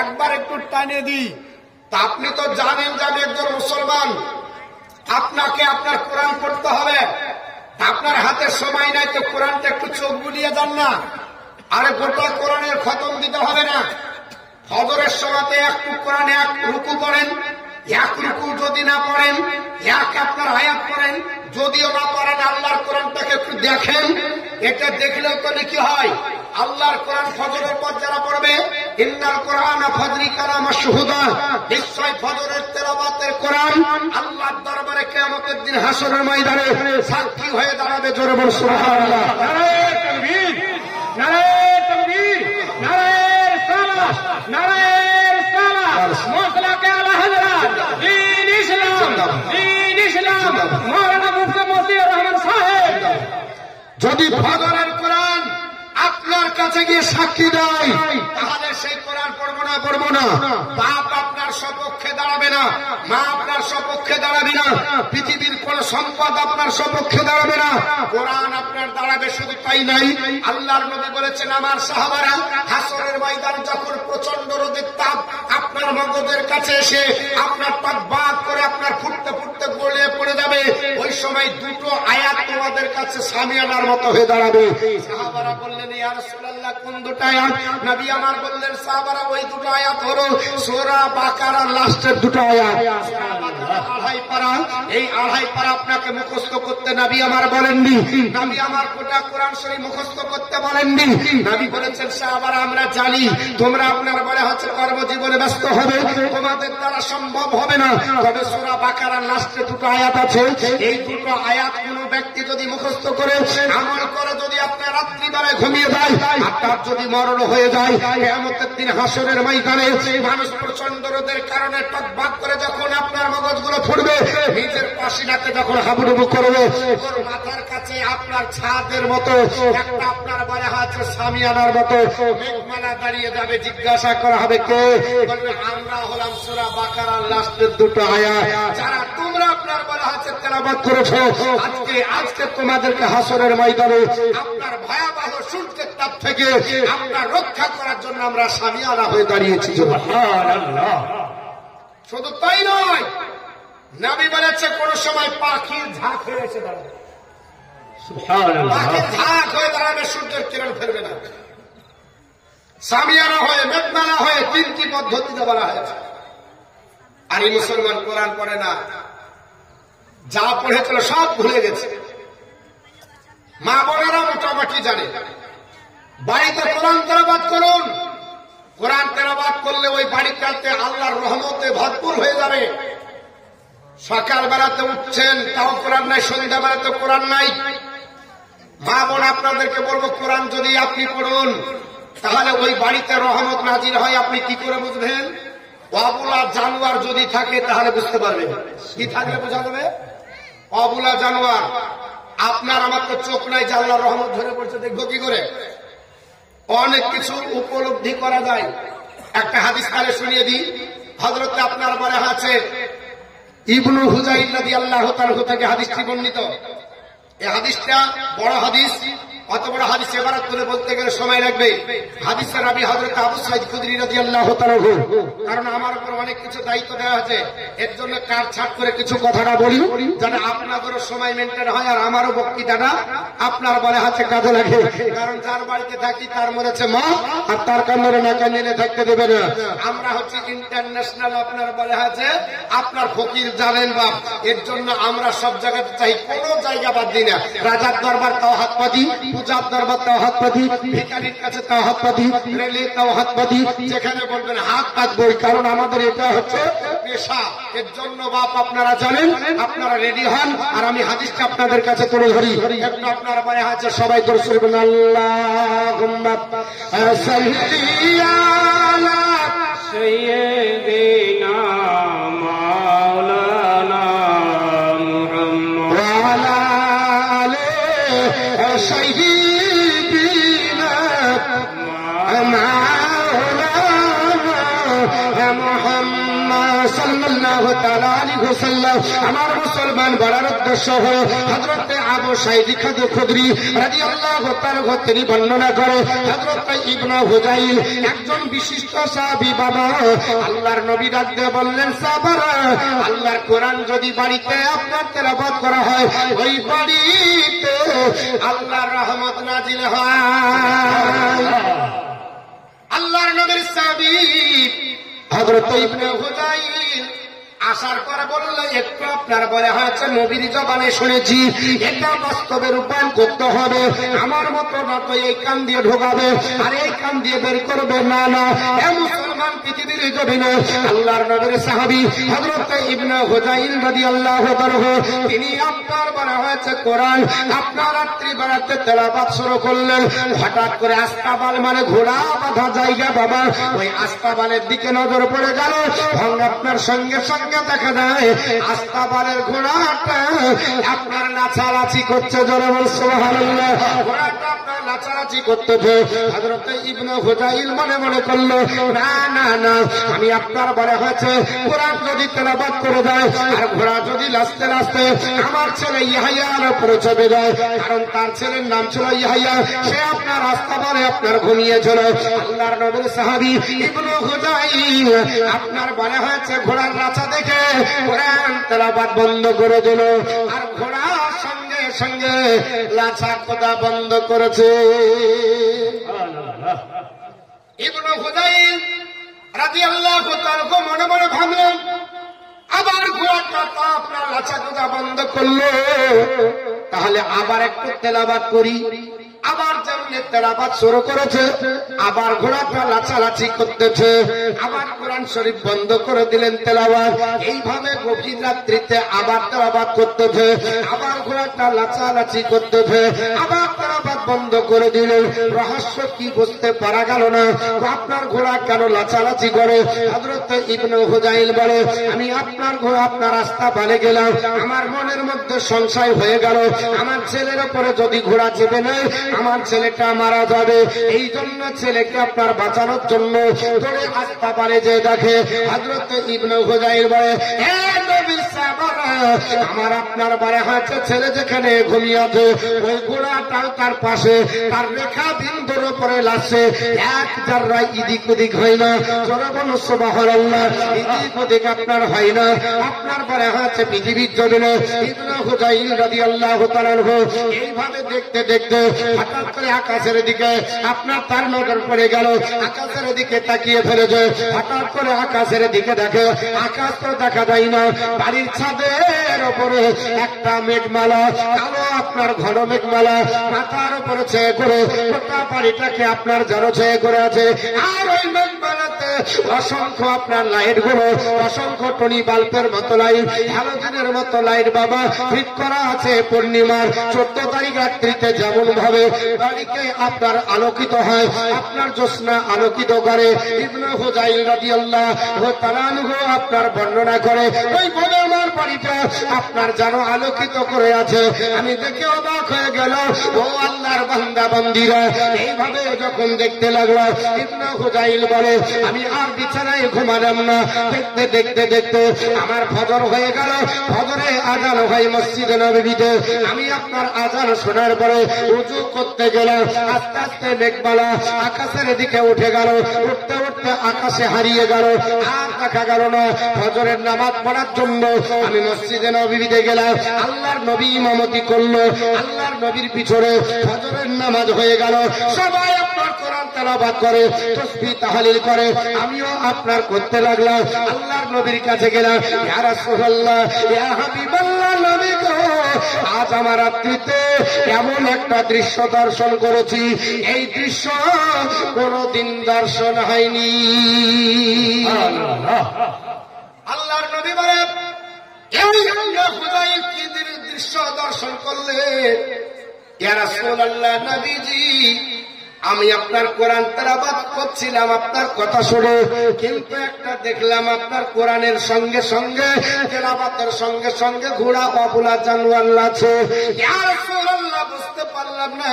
একবার একটু টানে দিই। তা আপনি তো জানেন যে আমি একজন মুসলমান, আপনাকে আপনার কোরআন পড়তে হবে, আপনার হাতে সময় নাই তো কোরআনটা একটু চোখ বুলিয়ে যান না। আরে গোটা কোরআনের খতম দিতে হবে না, ফজরের সময়তে একটু কোরআনে এক রুকু করেন, এক রুকু যদি না পড়েন এক আপনার আয়াত করেন, যদিও না পারেন আল্লাহর কোরআনটাকে একটু দেখেন। এটা দেখলেও তো কি হয়, আল্লাহর কোরআন ফজরের পর যারা পড়বে ইন্নাল কোরআন ফাজরি কালাম শুহুদা, নিশ্চয় ফজরের তেলাওয়াতের কোরআন আল্লাহর দরবারে কিয়ামতের দিন হাসরের ময়দানে সাক্ষী হয়ে দাঁড়াবে। জোরে বল সুবহানাল্লাহ। নারে তাকবীর, নারে তাকবীর, নারে রিসালাত, নারে রিসালাত। মুসলাকে আলা হযরত দ্বীন ইসলাম, দ্বীন ইসলাম মাওলানা মুফতি মতিউর রহমান সাহেব যদি ফজরের কোরআন আপনার কাছে গিয়ে সাক্ষী দেয়, তাহলে সেই কোরআন পড়বো না। বাপ আপনার সপক্ষে দাঁড়াবে না, মা আপনার সপক্ষে দাঁড়াবে না, পৃথিবীর কোন সম্পদ আপনার সপক্ষে দাঁড়াবে না, কোরআন আপনার দাঁড়াবে। শুধু তাই নাই, আল্লাহর নবী বলেছেন আমার সাহাবারা হাসরের ময়দান যখন প্রচন্ড রোদের তাপ আপনার মগজের কাছে এসে আপনার পাক বাক করে আপনার ফুটতে ফুটতে গড়িয়ে পড়ে যাবে, ওই সময় দুটো আয়াত তোমাদের কাছে সামিয়ানার মতো হয়ে দাঁড়াবে। সাহাবারা বললেন, ইয়া রাসূলুল্লাহ, কোন দুটো আয়াত? নবী আমার বললেন, সাহাবারা, ওই দুটো আয়াত হলো সূরা বাকারার লাস্টের দুটো আয়াত। সূরা বাকারা 2.5 পারা, এই 2.5 পারা আপনাকে মুখস্থ করতে নবী আমার বলেননি। নবী আমার গোটা কোরআন শরীফ মুখস্থ করতে বলেননি। নবী বলেছেন, সাহাবারা, আমরা জানি তোমরা আপনার বলে হচ্ছে কর্মজীবনে ব্যস্ত হবে, তোমাদের দ্বারা সম্ভব হবে না, তবে সূরা বাকারার লাস্টে দুটো আয়াত আছে, এই দুটো আয়াত কোন ব্যক্তি যদি মুখস্থ করে আমল করে, যদি আপনার রাত্রিবেলায় ঘুমিয়ে যায় আর তার যদি মরণ হয়ে যায়, কিয়ামতের দিন হাসরের ময়দানে মানুষ প্রচন্ড রোদের কারণে টকবাক করে যখন আপনার মগজগুলো ফুটবে, নিজের পাশিনাতে যখন হাবুডুবু করবে, ওর মাথার কাছে আপনার ছাদের মতো একটা আপনার বলা হচ্ছে সামিয়ানার মতো মেঘমালা দাঁড়িয়ে যাবে। জিজ্ঞাসা করা হবে, কে? বলবে, আমরা হলাম সূরা বাকারার লাস্টের দুটো আয়াত, যারা তোমরা আপনার বলা হচ্ছে তেলাওয়াত করেছো। আজকে তোমাদেরকে হাসরের ময়দানে আপনার ভয়াবহ সূর্যের তাপ থেকে আপনার রক্ষা করার জন্য আমরা সামিয়ানা হয়ে দাঁড়িয়েছি। সুবহানাল্লাহ। শুধু তাই নয়, নবী বলেছে কোন সময় পাখির ঝাঁক হয়ে এসে দাঁড়াবে। সুবহানাল্লাহ। পাখির ঝাঁক হয়ে দাঁড়াবে, সূর্যের কিরণ ফেলবে না। সামিয়ানা হয়ে, মেঘমালা হয়ে, তিনটি পদ্ধতিতে বলা হয়েছে। আর এই মুসলমান কোরআন পড়ে না, যা পড়েছিল সব ভুলে গেছে। মা বোনেরা মোটামুটি জানে। বাড়িতে কোরআন তেলাওয়াত করুন। কোরআন তেলাওয়াত করলে ওই বাড়িটাতে আল্লাহর রহমতে ভরপুর হয়ে যাবে। সকাল বেলাতে উঠছেন, তাও কোরআন নাই, সন্ধ্যা বেলাতে কোরআন নাই। মা বোন, আপনাদেরকে বলবো, কোরআন যদি আপনি পড়ুন, তাহলে ওই বাড়িতে রহমত নাজিল হয়। আপনি কি করে বুঝবেন? অবলা জানোয়ার যদি থাকে তাহলে বুঝতে পারবেন। কি থাকলে বোঝা যাবে? অবলা জানোয়ার। আপনার আমার তো চোখ নাই যে আল্লাহর রহমত ধরে পড়ছে, দেখবো কি করে? অনেক কিছু উপলব্ধি করা যায়। একটা হাদিস কালে শুনিয়ে দিই। হযরতে আপনার বলা আছে ইবনু হুযাইল রাদিয়াল্লাহু তাআলা থেকে হাদিসটি বর্ণিত। এই হাদিসটা বড় হাদিস। অত বড় হাদিস ইবারত করে বলতে গেলে সময় লাগবে। হাদিসের রাবী হযরত আবু সাঈদ খুদরী রাদিয়াল্লাহু তাআলা। কারণ আমার উপর অনেক কিছু দায়িত্ব দেওয়া আছে, এর জন্য কাটছাট করে কিছু কথাটা বলি, যেন আপনাদেরও সময় মেনটেন হয় আর আমারও বক্তৃতাটা আপনার বলে হাতে কাজে লাগে। কারণ যার বাড়িতে থাকি তার মরেছে মা, আর তার কান্নারে না কান্নিয়ে থাকতে দেবে না। আমরা হচ্ছে ইন্টারন্যাশনাল আপনার বলে আছে আপনার ফকির জানেন বাপ। এর জন্য আমরা সব জায়গাতে চাই, কোনো জায়গা বাদ দিই না। রাজার দরবার তাও হাত পাতি, পূজার দরবার তাও হাত পাতি, ভিখারির কাছে তাও হাত পাতি, রেলে তাও হাত পাতি, যেখানে বলবেন হাত পাতবই। কারণ আমাদের এটা হচ্ছে পেশা। এর জন্য বাপ আপনারা জানেন, আপনারা রেডি হন। আর আমি হাদিসটা আপনাদের কাছে তুলে ধরি। একটু আপনারা বলে আছে, সবাই দরুদ শরীফ পড়ুন। আল্লাহুম্মা সাল্লি আলা সাইয়্যিদিনা মাওলানা মুহাম্মদ ওয়া আলা আলি সাইয়্যিদিনা মাওলানা মুহাম্মদ সাল্লাল্লাহু তাআলা আলাইহি ওয়াসাল্লাম। আমার মুসলমান বলার উদ্দেশ্য হলো হযরত আবু সাঈদ খুদরী রাদিয়াল্লাহু তাআলা তিনি বর্ণনা করে, হযরত ইবনে হুযাইল একজন বিশিষ্ট সাহাবী বাবা। আল্লাহর নবী ডাক দিয়ে বললেন, সাহাবারা, আল্লাহর কোরআন যদি বাড়িতে আপনার তেলাওয়াত করা হয়, ওই বাড়িতে আল্লাহর রহমত নাজিল হয়। আল্লাহর নবীর সাহাবী হযরত ইবনে হুযাইল আসার পরে বললে, একটু আপনার বলে হয়েছে নবীর জবানে শুনেছি, এটা বাস্তবে রূপায়ণ করতে হবে। আমার মতো না তো এই কান দিয়ে ঢোকাবে আর এই কান দিয়ে বের করবে না। না, এ মুসলমান পৃথিবীর জমিনে আল্লাহর নবীর সাহাবী হযরত ইবনে হুযাইল রাদিয়াল্লাহু তাআলা তিনি আপনার বলা হয়েছে কোরআন আপনার রাত্রি বেলাতে তেলাওয়াত শুরু করলেন। হঠাৎ করে আস্তাবাল মানে ঘোড়া বাঁধা জায়গা বাবা, ওই আস্তাবালের দিকে নজর পড়ে গেল। আপনার সঙ্গে সঙ্গে দেখা যায় আস্তাবালের ঘোড়াটা আপনার নাচালাচি করছে। জোরে বল সুবহানাল্লাহ। ঘোড়াটা আপনার লাচালাচি করতেছে। হযরত ইবনে হুযাইল মনে মনে করল, না না না, আমি আপনার বলে হয়েছে কোরআন যদি তেলাওয়াত করে দেয় আর ঘোড়া যদি লাচতে লাচতে আমার ছেলে ইয়াহইয়ার উপরে চেপে যায়, কারণ তার ছেলের নাম ছিল ইয়াহইয়া, সে আপনার রাস্তা বলে আপনার ঘুমিয়েছিল। আল্লাহর নবীর সাহাবী ইবনে হুযাইল আপনার বলে হয়েছে ঘোড়ার লাচা দেখে কোরআন তেলাওয়াত বন্ধ করে দিল, আর ঘোড়ার সঙ্গে সঙ্গে লাচা কোদা বন্ধ করেছে। ইবনে হুযাইল রাদিয়াল্লাহু তাআলা মনে মনে ভাবলেন, আবার ঘোড়াটা তো আপনার লাচা কোদা বন্ধ করলো, তাহলে আবার একটু তেলাওয়াত করি। আবার যেমনি তেলাওয়াত শুরু করেছে, আবার ঘোড়াটা লাচালাচি করতেছে, আবার কোরআন শরীফ বন্ধ করে দিলেন তেলাওয়াত। এইভাবে গভীর রাত্রিতে আবার তেলাওয়াত করতেছে, আবার ঘোড়াটা লাচালাচি করতেছে, আবার তেলাওয়াত বন্ধ করে দিলেন। রহস্য কি বুঝতে পারা গেল না, আপনার ঘোড়া কেন লাচালাচি করে? হযরত ইবনে হুযাইল বলে, আমি আপনার ঘোড়া আপনার রাস্তা পালে গেলাম, আমার মনের মধ্যে সংশয় হয়ে গেল, আমার ছেলের উপরে যদি ঘোড়া চেপে নেয় আমার ছেলেটা মারা যাবে। এই জন্য ছেলেকে আপনার বাঁচানোর জন্য ধরে রাস্তা পালে যে দেখে। হযরত ইবনে হুযাইল বলে, হে নবীর সাহাবারা, আমার আপনার বারে হাতে ছেলে যেখানে ঘুমিয়ে আছে ওই ঘোড়াটাও তার পাশে, তার রেখা বিন্দুর উপরে লাগছে, এক জাররা এদিক ওদিক হয় না। জোরে বলুন সুবহানাল্লাহ। এদিক ওদিক আপনার হয় না, আপনার বারে হাতে পৃথিবীর জমিনে ইবনে হুযাইল রাদিয়াল্লাহু তাআলা এইভাবে দেখতে দেখতে হঠাৎ করে আকাশের দিকে আপনার তার নজর পড়ে গেল, আকাশের দিকে তাকিয়ে ফেলেছে। হঠাৎ করে আকাশের দিকে দেখে, আকাশ তো দেখা যায় না, বাড়ির ছাদের উপরে একটা মেঘমালা, কালো আপনার ঘন মেঘমালা মাথার উপরে ছেয়ে করে গোটা বাড়িটাকে আপনার যেন ছেয়ে করে আছে। আর ওই মেঘমালাতে অসংখ্য আপনার লাইট গুলো, অসংখ্য টনি বাল্বের মতো লাইট, হ্যালোজেনের মতো লাইট বাবা ফিট করা আছে। পূর্ণিমার 14 তারিখ রাত্রিতে যেমন ভাবে বাড়িকে আপনার আলোকিত হয়, আপনার জ্যোৎস্না আলোকিত করে। ইবনে হুযাইল রাদিয়াল্লাহু তাআলা আনহু আপনার বর্ণনা করে, ওই বলে আমার বাড়িটা আপনার যেন আলোকিত করে আছে। আমি দেখে অবাক হয়ে গেল, ও আল্লাহর বান্দা বান্দীরা, এইভাবে যখন দেখতে লাগলো ইবনে হুযাইল বলে, আমি আর বিছানায় ঘুমালাম না। দেখতে দেখতে দেখতে আমার ফজর হয়ে গেল, ফজরে আযান হয় মসজিদে নববীতে। আমি আপনার আযান শোনার পরে ওযু করতে গেলাম, আস্তে আস্তে মেঘমালা আকাশের দিকে উঠে গেল, উঠতে উঠতে আকাশে হারিয়ে গেল, আর দেখা গেল না। ফজরের নামাজ পড়ার জন্য আমি মসজিদে নববীতে গেলাম, আল্লাহর নবী ইমামতি করলো, আল্লাহর নবীর পিছনে ফজরের নামাজ হয়ে গেল। সবাই আপনার কোরআন তেলাওয়াত করে, তাসবিহ তাহলিল করে, আমিও আপনার করতে লাগলাম। আল্লাহর নবীর কাছে গেলাম, ইয়া রাসূলুল্লাহ, ইয়া হাবিবাল্লাহ, নবী গো, আজ আমার রাত্রিতে এমন একটা দৃশ্য দর্শন করেছি, এই দৃশ্য কোনদিন দর্শন হয়নি। আল্লাহর নবী বলেন, ইবনে হুযাইল কি দৃশ্য দর্শন করলেন? ইয়া রাসূলুল্লাহ, নবীজি, আমি আপনার কোরআন তেলাওয়াত করছিলাম আপনার কথা শুনে, কিন্তু একটা দেখলাম আপনার কোরআনের সঙ্গে সঙ্গে তেলাওয়াতের সঙ্গে সঙ্গে ঘোড়া অবলা জানোয়ার আছে। ইয়া রাসূলুল্লাহ, বুঝতে পারলাম না,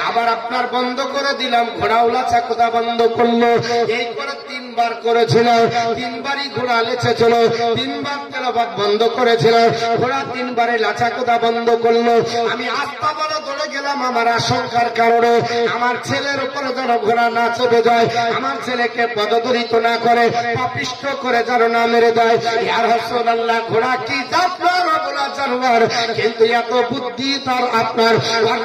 আবার আপনার বন্ধ করে দিলাম, ঘোড়াওয়ালা চাকুদা বন্ধ করলো। এই করে 3 বার করেছিলাম, 3 বারই ঘোড়া লেছেছিল, 3 বার তেলাওয়াত বন্ধ করেছিল, ঘোড়া 3 বারে লাচাকুদা বন্ধ করলো। আমি আস্তা বলে দৌড়ে গেলাম আমার আশঙ্কার কারণে, আমার ছেলের উপরে যেন ঘোড়া না চেপে যায়, আমার ছেলেকে পদদলিত না করে, পাপিষ্ঠ করে যেন না মেরে দেয়। ইয়া রাসূলুল্লাহ, ঘোড়া কি জাফর বলা জানোয়ার, কিন্তু এত বুদ্ধি তার আপনার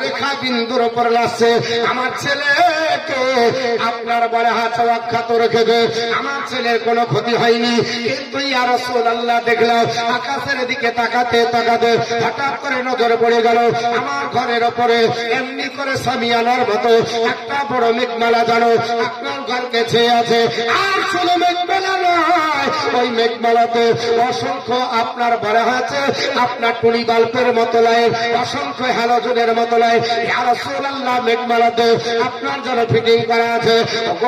রেখা বিন্দুর উপর লাগছে। আমার ছেলেকে আপনার বলে হাত অক্ষত রেখেছে, আমার ছেলের কোনো ক্ষতি হয়নি। কিন্তু ইয়া রাসূলুল্লাহ, দেখলাম আকাশের দিকে তাকাতে তাকাতে হঠাৎ করে নজর পড়ে গেল আমার ঘরের উপরে, এমনি করে সামিয়ানার মতো একটা বড় মেঘমালা জানো আপনার ঘরকে ছেয়ে আছে। আর শুধু মেঘমালা নয়, ওই মেঘমালাতে অসংখ্য আপনার বলা হয়েছে আপনার টুনি বাল্বের মতো লাইট, অসংখ্য হ্যালোজেনের মতো লাইট ইয়া রাসূলুল্লাহ মেঘমালাতে আপনার জন্য ফিটিং করা আছে।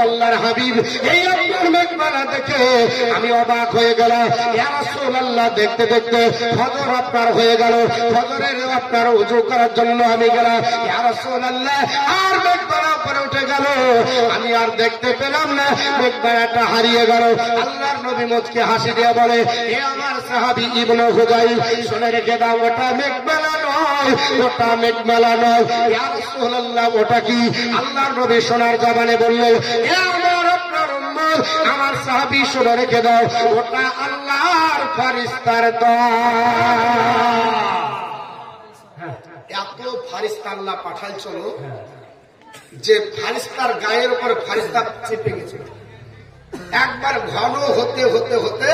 আল্লাহর হাবিব এই আপনার মেঘমালা দেখে আমি অবাক হয়ে গেলাম। ইয়া রাসূলুল্লাহ দেখতে দেখতে ফজর আপনার হয়ে গেল, ফজরের আপনার ওযু করার জন্য আমি গেলাম। ইয়া রাসূলুল্লাহ আর মেঘমালা উপরে উঠে গেল, আমি আর দেখতে পেলাম না, মেঘমালাটা হারিয়ে গেল। আল্লাহর নবী মুচকি হাসি দিয়ে বলে, এ আমার সাহাবী ইবনে হুযাইল, শুনে রেখে দাও, ওটা মেঘমালা নয়, ওটা মেঘমালা নয়। ইয়া রাসূলুল্লাহ ওটা কি? আল্লাহর নবী সোনার জবানে বললেন, এ আমার আপনার উম্মত, আমার সাহাবী শুনে রেখে দাও, ওটা আল্লাহর ফেরেশতার দল। এত ফেরেশতা আল্লাহ পাঠাইছিল যে ফেরেশতার গায়ের উপর ফেরেশতা চেপে গেছিল। একবার ঘন হতে হতে হতে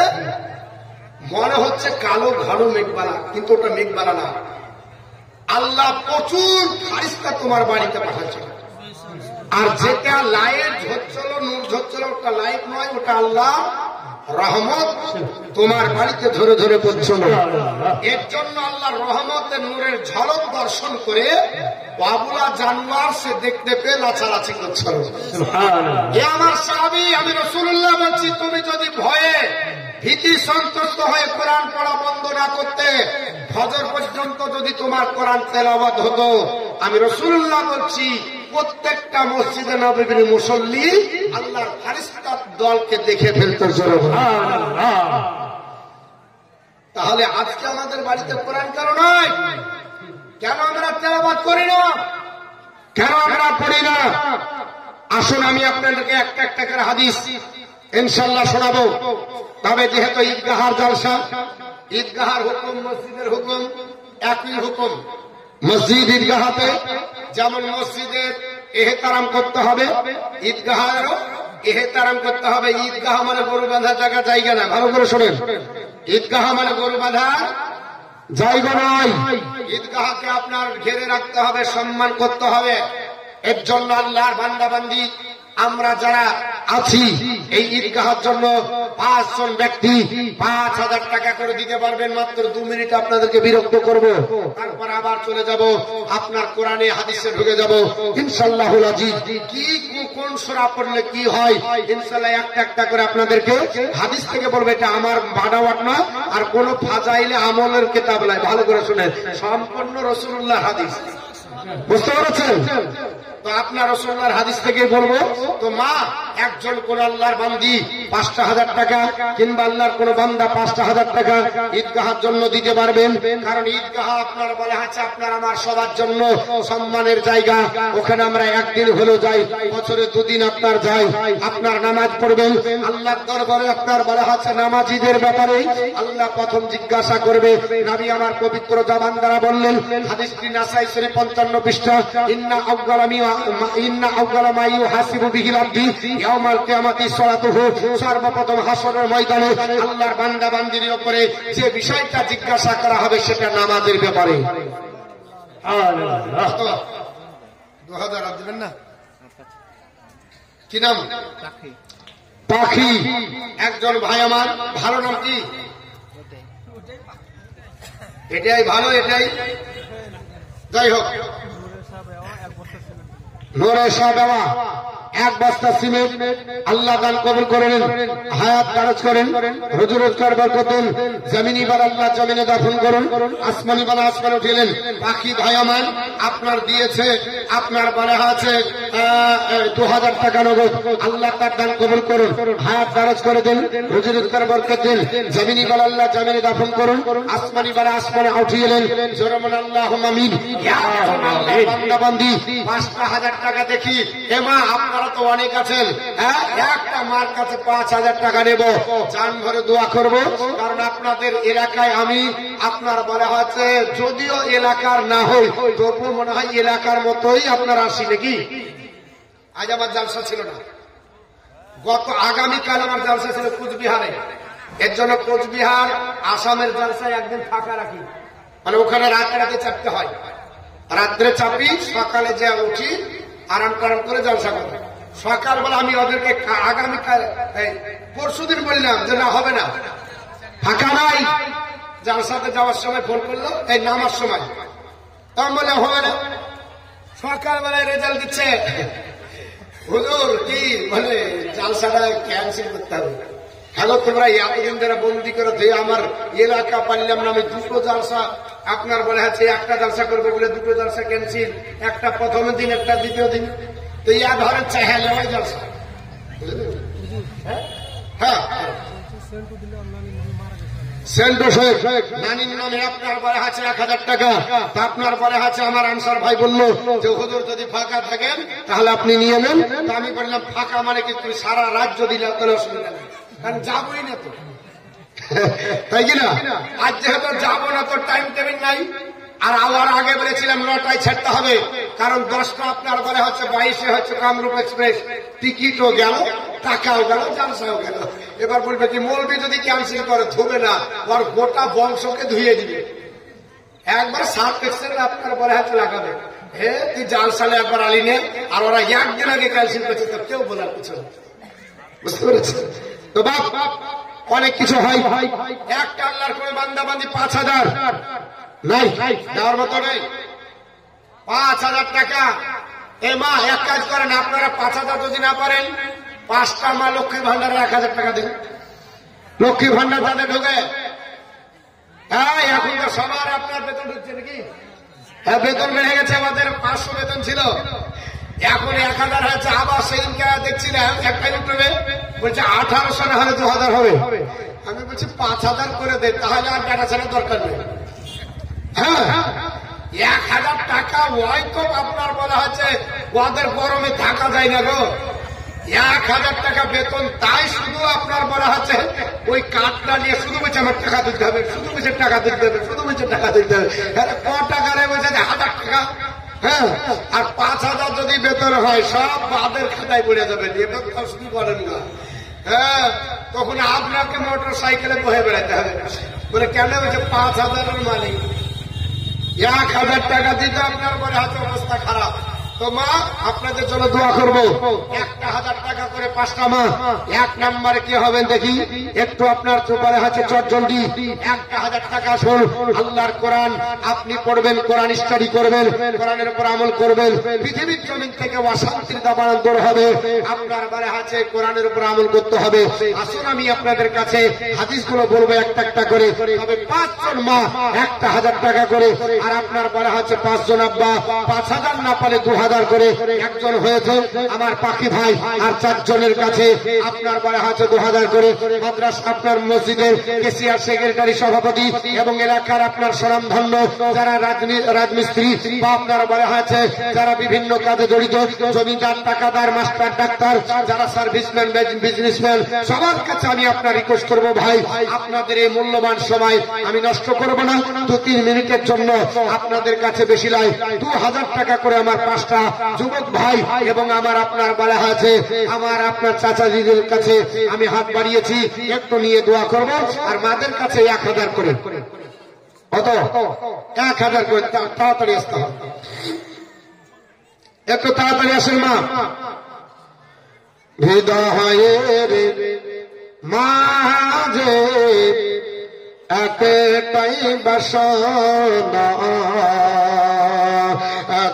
মনে হচ্ছে কালো ঘন মেঘমালা, কিন্তু ওটা মেঘমালা না। আল্লাহ প্রচুর ফেরেশতা তোমার বাড়িতে পাঠাচ্ছিল। আর যেটা লাইট ঝরছিল, নূর ঝরছিল, ওটা লাইট নয়, ওটা আল্লাহ রহমত তোমার বাড়িতে ধরে ধরে পড়ছিল। এর জন্য আল্লাহ রহমতের নূরের ঝলক দর্শন করে বাবুলা জানোয়ার সে দেখতে পেয়ে লাচালাচি করছিল। আমার সাহাবী, আমি রাসূলুল্লাহ বলছি, তুমি যদি ভয়ে ভীতি সন্তুষ্ট হয়ে কোরআন পড়া বন্ধ না করতে, ফজর পর্যন্ত যদি তোমার কোরআন তেলাওয়াত হতো, আমি রাসূলুল্লাহ বলছি প্রত্যেকটা মসজিদে নববীর মুসল্লি আল্লাহর ফেরেশতার দলকে দেখে ফেলতো। তাহলে আজকে আমাদের বাড়িতে কোরআন কেন নয়? কেন আমরা তেলাওয়াত করি না? কেন আমরা পড়ি না? আসুন আমি আপনাদেরকে একটা একটা করে হাদিস ইনশাআল্লাহ শোনাবো। তবে যেহেতু ঈদগাহার জলসা, ঈদগাহার হুকুম মসজিদের হুকুম একই হুকুম। মসজিদ ঈদগাহাতে যেমন মসজিদের এহতারাম করতে হবে, ঈদগাহেরও এহতারাম করতে হবে। ঈদগাহ মানে গরু বাঁধার জায়গা না, ভালো করে শোনেন। ঈদগাহ মানে গরু বাঁধার জায়গা নয়। ঈদগাহকে আপনার ঘিরে রাখতে হবে, সম্মান করতে হবে। এর জন্য আল্লাহর বান্দা বান্দি আমরা যারা আছি, এই ঈদগাহের জন্য 5 জন ব্যক্তি 5,000 টাকা করে দিতে পারবেন। মাত্র 2 মিনিট আপনাদেরকে বিরক্ত করব, তারপর আবার চলে যাব আপনার কোরআনে হাদিসে ঢুকে যাব ইনশাআল্লাহুল আজিজ। কি কোন সূরা পড়লে কি হয় ইনশাআল্লাহ একটা একটা করে আপনাদেরকে হাদিস থেকে বলবো। এটা আমার বানাওয়াট না, আর কোন ফাজাইলে আমলের কিতাব নাই। ভালো করে শুনেন, সম্পূর্ণ রাসূলুল্লাহর হাদিস। বুঝতে পেরেছেন? তো আপনার রাসূলুল্লাহর হাদিস থেকে বলবো। তো মা একজন কোন আল্লাহর বান্দি 5,000 টাকা কিংবা আল্লাহর কোন বান্দা 5,000 টাকা ঈদগাহের জন্য দিতে পারবেন। কারণ ঈদগাহ আপনার বলে আছে আপনার আমার সবার জন্য সম্মানের জায়গা। ওখানে আমরা একদিন হলো যাই, বছরে 2 দিন আপনার যাই। আপনার নামাজ পড়বেন, আল্লাহর দরবারে আপনার বলা আছে নামাজীদের ব্যাপারে আল্লাহ প্রথম জিজ্ঞাসা করবে। নবী আমার পবিত্র জবান দ্বারা বললেন, হাদিসটি নাসাই শরীফ 55 পৃষ্ঠা, ইন্না আউয়ালা মা ইউহাসিবু বিহিল আবদি ইয়াউমাল কিয়ামাতি সালাতুহু। সর্বপ্রথম হাসরের ময়দানে আল্লাহর বান্দা বান্দির উপরে যে বিষয়টা জিজ্ঞাসা করা হবে সেটা নামাজের ব্যাপারে। আল্লাহ 2000 আর দিবেন না? কি নাম? পাখি। একজন ভাই আমার, ভালো নাম কি? এটাই ভালো, এটাই যাই হোক। নূরে শাহ দেওয়া 1 বস্তা সিমেন্ট আল্লাহ দান কবুল করে নেন, হায়াত দারাজ করেন, রুজি রোজগার বরকত দেন। জমিনি বার আল্লাহ জমিনে দাফন করুন, আসমানি বালা আসমানে উঠিলেন। পাখি ভাই আমার আপনার দিয়েছে, আপনার বলা আছে 2000 টাকা নগদ। আল্লাহ তার দান কবুল করুন, হায়াত দারাজ করে দেন, রুজি রোজগার বরকত দেন। জমিনি বালা আল্লাহ জমিনে দাফন করুন, আসমানি বালা আসমানে উঠিলেন। জোরমান আল্লাহুম্মা আমিন। বান্দা বান্দি 5,000 টাকা দেখি। এমা আপনারা তো অনেক আছেন, একটা মার কাছে 5,000 টাকা নেব, জান ভরে দোয়া করব। কারণ আপনাদের এলাকায় আমি আপনার বলা হচ্ছে যদিও এলাকার না হই, তবু মনে হয় এলাকার মতোই আপনারা আসি নাকি। আজ আমার জালসা ছিল না, আগামীকাল আমার জালসা ছিল কোচবিহারে। এর জন্য কোচবিহার আসামের জালসায় একদিন ফাঁকা রাখি, মানে ওখানে রাতে রাতে চাপতে হয়। রাত্রে চাপি, সকালে যা উঠি আরাম টারাম করে জলসা করবে। সকালবেলা আমি ওদেরকে আগামীকাল পরশুদিন বললাম যে না হবে না, ফাঁকা নাই, জালসাতে যাওয়ার সময় ফোন করলো, এই নামার সময়। তখন বলে হবে না, সকালবেলায় রেজাল্ট দিচ্ছে, হুজুর কি বলে জালসাটা ক্যান্সেল করতে হবে। হ্যালো, তোমরা এতদিন ধরে বন্দি করে ধুয়ে আমার এলাকা পারলাম না, আমি দুটো জালসা আপনার বলে আছে, একটা জালসা করবো বলে দুটো জালসা ক্যান্সেল, একটা প্রথম দিন একটা দ্বিতীয় দিন, তো ইয়া ধরেন চাহে লেওয়াই জালসা। হ্যাঁ, সেন্টু শেখ নানির নামে আপনার বলে আছে 1000 টাকা। তা আপনার বলে আছে আমার আনসার ভাই বললো যে হুজুর যদি ফাঁকা থাকেন তাহলে আপনি নিয়ে নেন। তা আমি বললাম ফাঁকা মানে কি তুমি সারা রাজ্য দিলে তাহলে অসুবিধা নেই, কারণ যাবোই না তো, তাই কিনা? আজ যেহেতু যাবো না তো টাইম টেবিল নাই। আর আবার আগে বলেছিলাম 9টায় ছাড়তে হবে, কারণ 10টা আপনার বলে হচ্ছে 22-এ হচ্ছে কামরূপ এক্সপ্রেস, টিকিটও গেল, টাকাও গেল, জালসাও গেল। এবার বলবে কি মৌলবি যদি ক্যান্সেল করে ধুবে না, ওর গোটা বংশকে ধুয়ে দিবে। একবার সার্ফ এক্সেল আপনার বলে হাতে লাগাবে, হে তুই জালসালে একবার আলি নে, আর ওরা একদিন আগে ক্যান্সেল করছে তো কেউ বলার কিছু, বুঝতে পেরেছে? তো বাপ অনেক কিছু হয়। একটা আল্লাহর কোন বান্দাবান্দি 5000 নাই দেওয়ার মতো নেই। 5000 টাকা এ মা এক কাজ করেন, আপনারা 5000 যদি না পারেন 5টা মা লক্ষ্মী ভান্ডারে 1000 টাকা দেন। লক্ষ্মী ভান্ডার তাদের ঢোকে। হ্যাঁ, এখন তো সবার আপনার বেতন ঢুকছে নাকি? হ্যাঁ, বেতন বেড়ে গেছে, আমাদের 500 বেতন ছিল, এখন 1000 হয়েছে। আবার সেদিনকে দেখছিলাম একটা ইউটিউবে বলছে 1800 না হলে 2000 হবে। আমি বলছি 5000 করে দে, তাহলে আর টাকা ছাড়া দরকার নেই। হ্যাঁ, 1000 টাকা ওই তো আপনার বলা হচ্ছে ওদের গরমে থাকা যায় না গো। 1000 টাকা বেতন, তাই শুধু আপনার বলা হচ্ছে ওই কার্ডটা নিয়ে শুধু বলছে আমার টাকা দিতে হবে, শুধু বলছে টাকা দিতে হবে, শুধু বলছে টাকা দিতে হবে। ক টাকা রে বলছে 1000 টাকা। হ্যাঁ, আর 5000 যদি বেতন হয় সব বাদের খাতায় পড়ে যাবে, বেতন তো শুধু করেন না। হ্যাঁ, তখন আপনাকে মোটর সাইকেলে বহে বেড়াতে হবে। বলে কেন? বলছে 5000-এর মালিক, 1000 টাকা দিতে আপনার পরে হাতে অবস্থা খারাপ। তো মা আপনাদের জন্য দোয়া করবো, 1000 টাকা করে 5টা মা। 1 নম্বরে কি হবেন দেখি, একটু আপনার চোপারে হাতে চটজলদি 1000 টাকা শোন আল্লাহর কোরআন আপনি পড়বেন, কোরআন স্টাডি করবেন, কোরআনের উপর আমল করবেন, পৃথিবীর জমিন থেকে অশান্তির দাবানল দূর হবে। আপনার বারে আছে কোরআনের উপর আমল করতে হবে। আসুন আমি আপনাদের কাছে হাদিসগুলো বলবো একটা একটা করে। তবে 5 জন মা 1000 টাকা করে, আর আপনার বারে আছে 5 জন আব্বা 5000 না পারে 2000 করে। একজন হয়েছে আমার পাখি ভাই, আর 4 জনের কাছে আপনার বলা হচ্ছে 2000 করে। মাদ্রাসা আপনার মসজিদের কেসিআর সেক্রেটারি সভাপতি এবং এলাকার আপনার স্বনামধন্য যারা রাজমিস্ত্রি বা আপনার বলা হয়েছে যারা বিভিন্ন কাজে জড়িত, জমিদার, টাকাদার, মাস্টার, ডাক্তার, যারা সার্ভিসম্যান, বিজনেসম্যান, সবার কাছে আমি আপনার রিকোয়েস্ট করবো ভাই, আপনাদের এই মূল্যবান সময় আমি নষ্ট করবো না। 2-3 মিনিটের জন্য আপনাদের কাছে বেশি লাই 2000 টাকা করে আমার 5টা যুবক ভাই এবং আমার আপনার বলা আছে আমার আপনার চাচাজিদের কাছে আমি হাত বাড়িয়েছি, একটু নিয়ে দোয়া করব। আর মাদের কাছে 1000 করে, কত? 1000 করে। তাড়াতাড়ি আসতে হবে, একটু তাড়াতাড়ি আসেন মা। হৃদয়ের মাঝে একটাই বাসনা,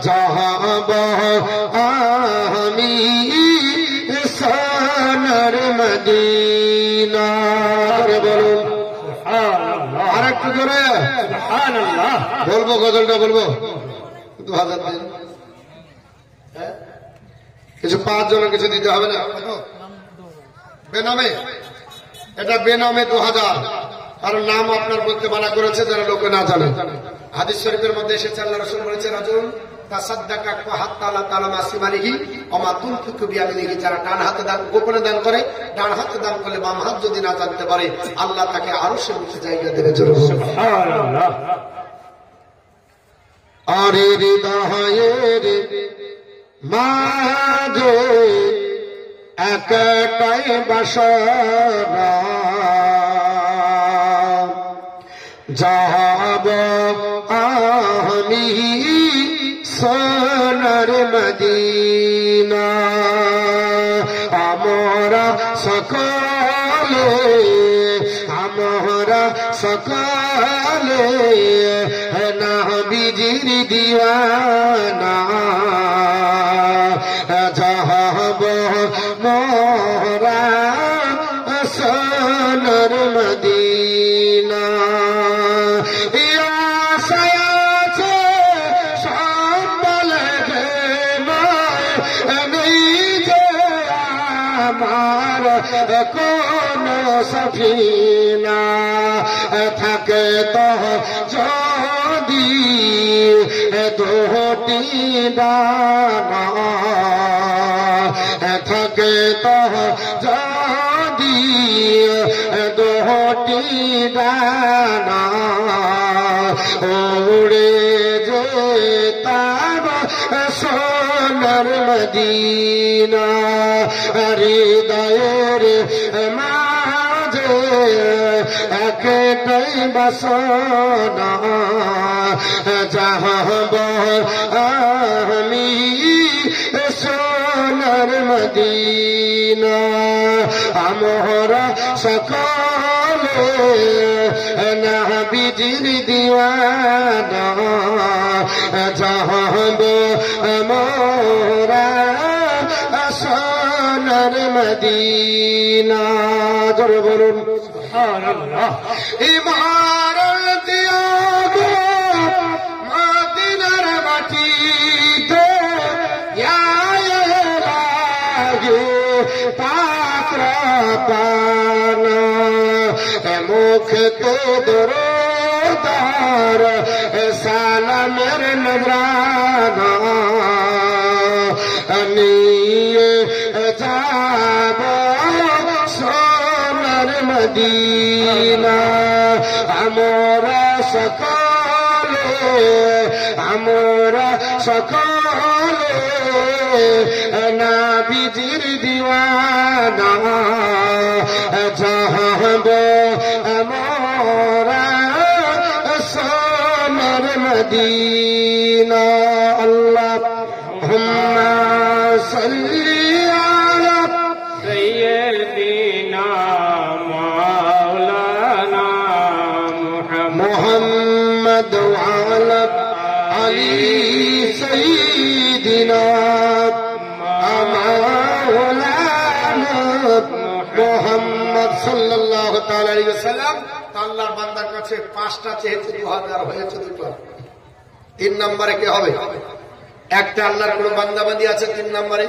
যাব আমি সোনার মদিনা। বলুন আর একটু জোরে বলবো, গজলটা বলবো। 2000 দিন কিছু 5 জনের কিছু দিতে হবে না, বেনামে। এটা বেনামে 2000, কারণ নাম আপনার বলতে মানা করেছে যারা লোকে না জানে। হাদিস শরীফের মধ্যে এসেছে আল্লাহ রাসূল বলেছে রাজুল তাসাদ্দাকা হাত্তা লা তালামা শিমালিহি ওয়া মা তুনফিকু বিয়ামিনিহি, যারা ডান হাতে দান গোপনে দান করে, ডান হাতে দান করলে বাম হাত যদি না জানতে পারে আল্লাহ তাকে আরশের নিচে জায়গা দেবে। সুবহানাল্লাহ। আরে হৃদয়ের মাঝে একটাই বাসনা, যাব আমি সোনার মদিনা। আমরা সকলে আমরা সকলে নবীজির দিওয়ানা যাহব মোরা সোনার মদিনা কোন সফিনা থাকে তো যদি দুটি ডানা থাকে তো যদি দুটি ডানা উড়ে যেতাম সোনার মদিনা হৃদয়ের মাঝে একটাই বাসনা যাহব আমি সোনার মদিনা আমরা সকলে নবীজির দিওয়ানা যাহব আমরা সোনার মদিনা জোরে বলুন সুবহানাল্লাহ ইমারত দিয়াগো মদিনার মাটিতে লাগে পাত্র পানা মুখ তো দরদার সালামের নজরানা নিয়ে যাব সোনার মদিনা আমরা সকলে নবীজির দিওয়ানা যাহব আমরা সোনার মদিনা আল্লাহুম্মা সাল্লি আলা সাইয়্যিদিনা মাওলানা মুহাম্মদ ওয়া আলা আলি সাইয়্যিদিনা মাওলানা মুহাম্মদ সাল্লাল্লাহু তাআলা আলাইহি ওয়াসাল্লাম। আল্লাহর বান্দার কাছে 5টা চেয়েছে 2000 হয়েছে 2টা। 3 নম্বরে কে হবে? একটা আল্লাহর কোন বান্দাবান্দি আছে 3 নম্বরে?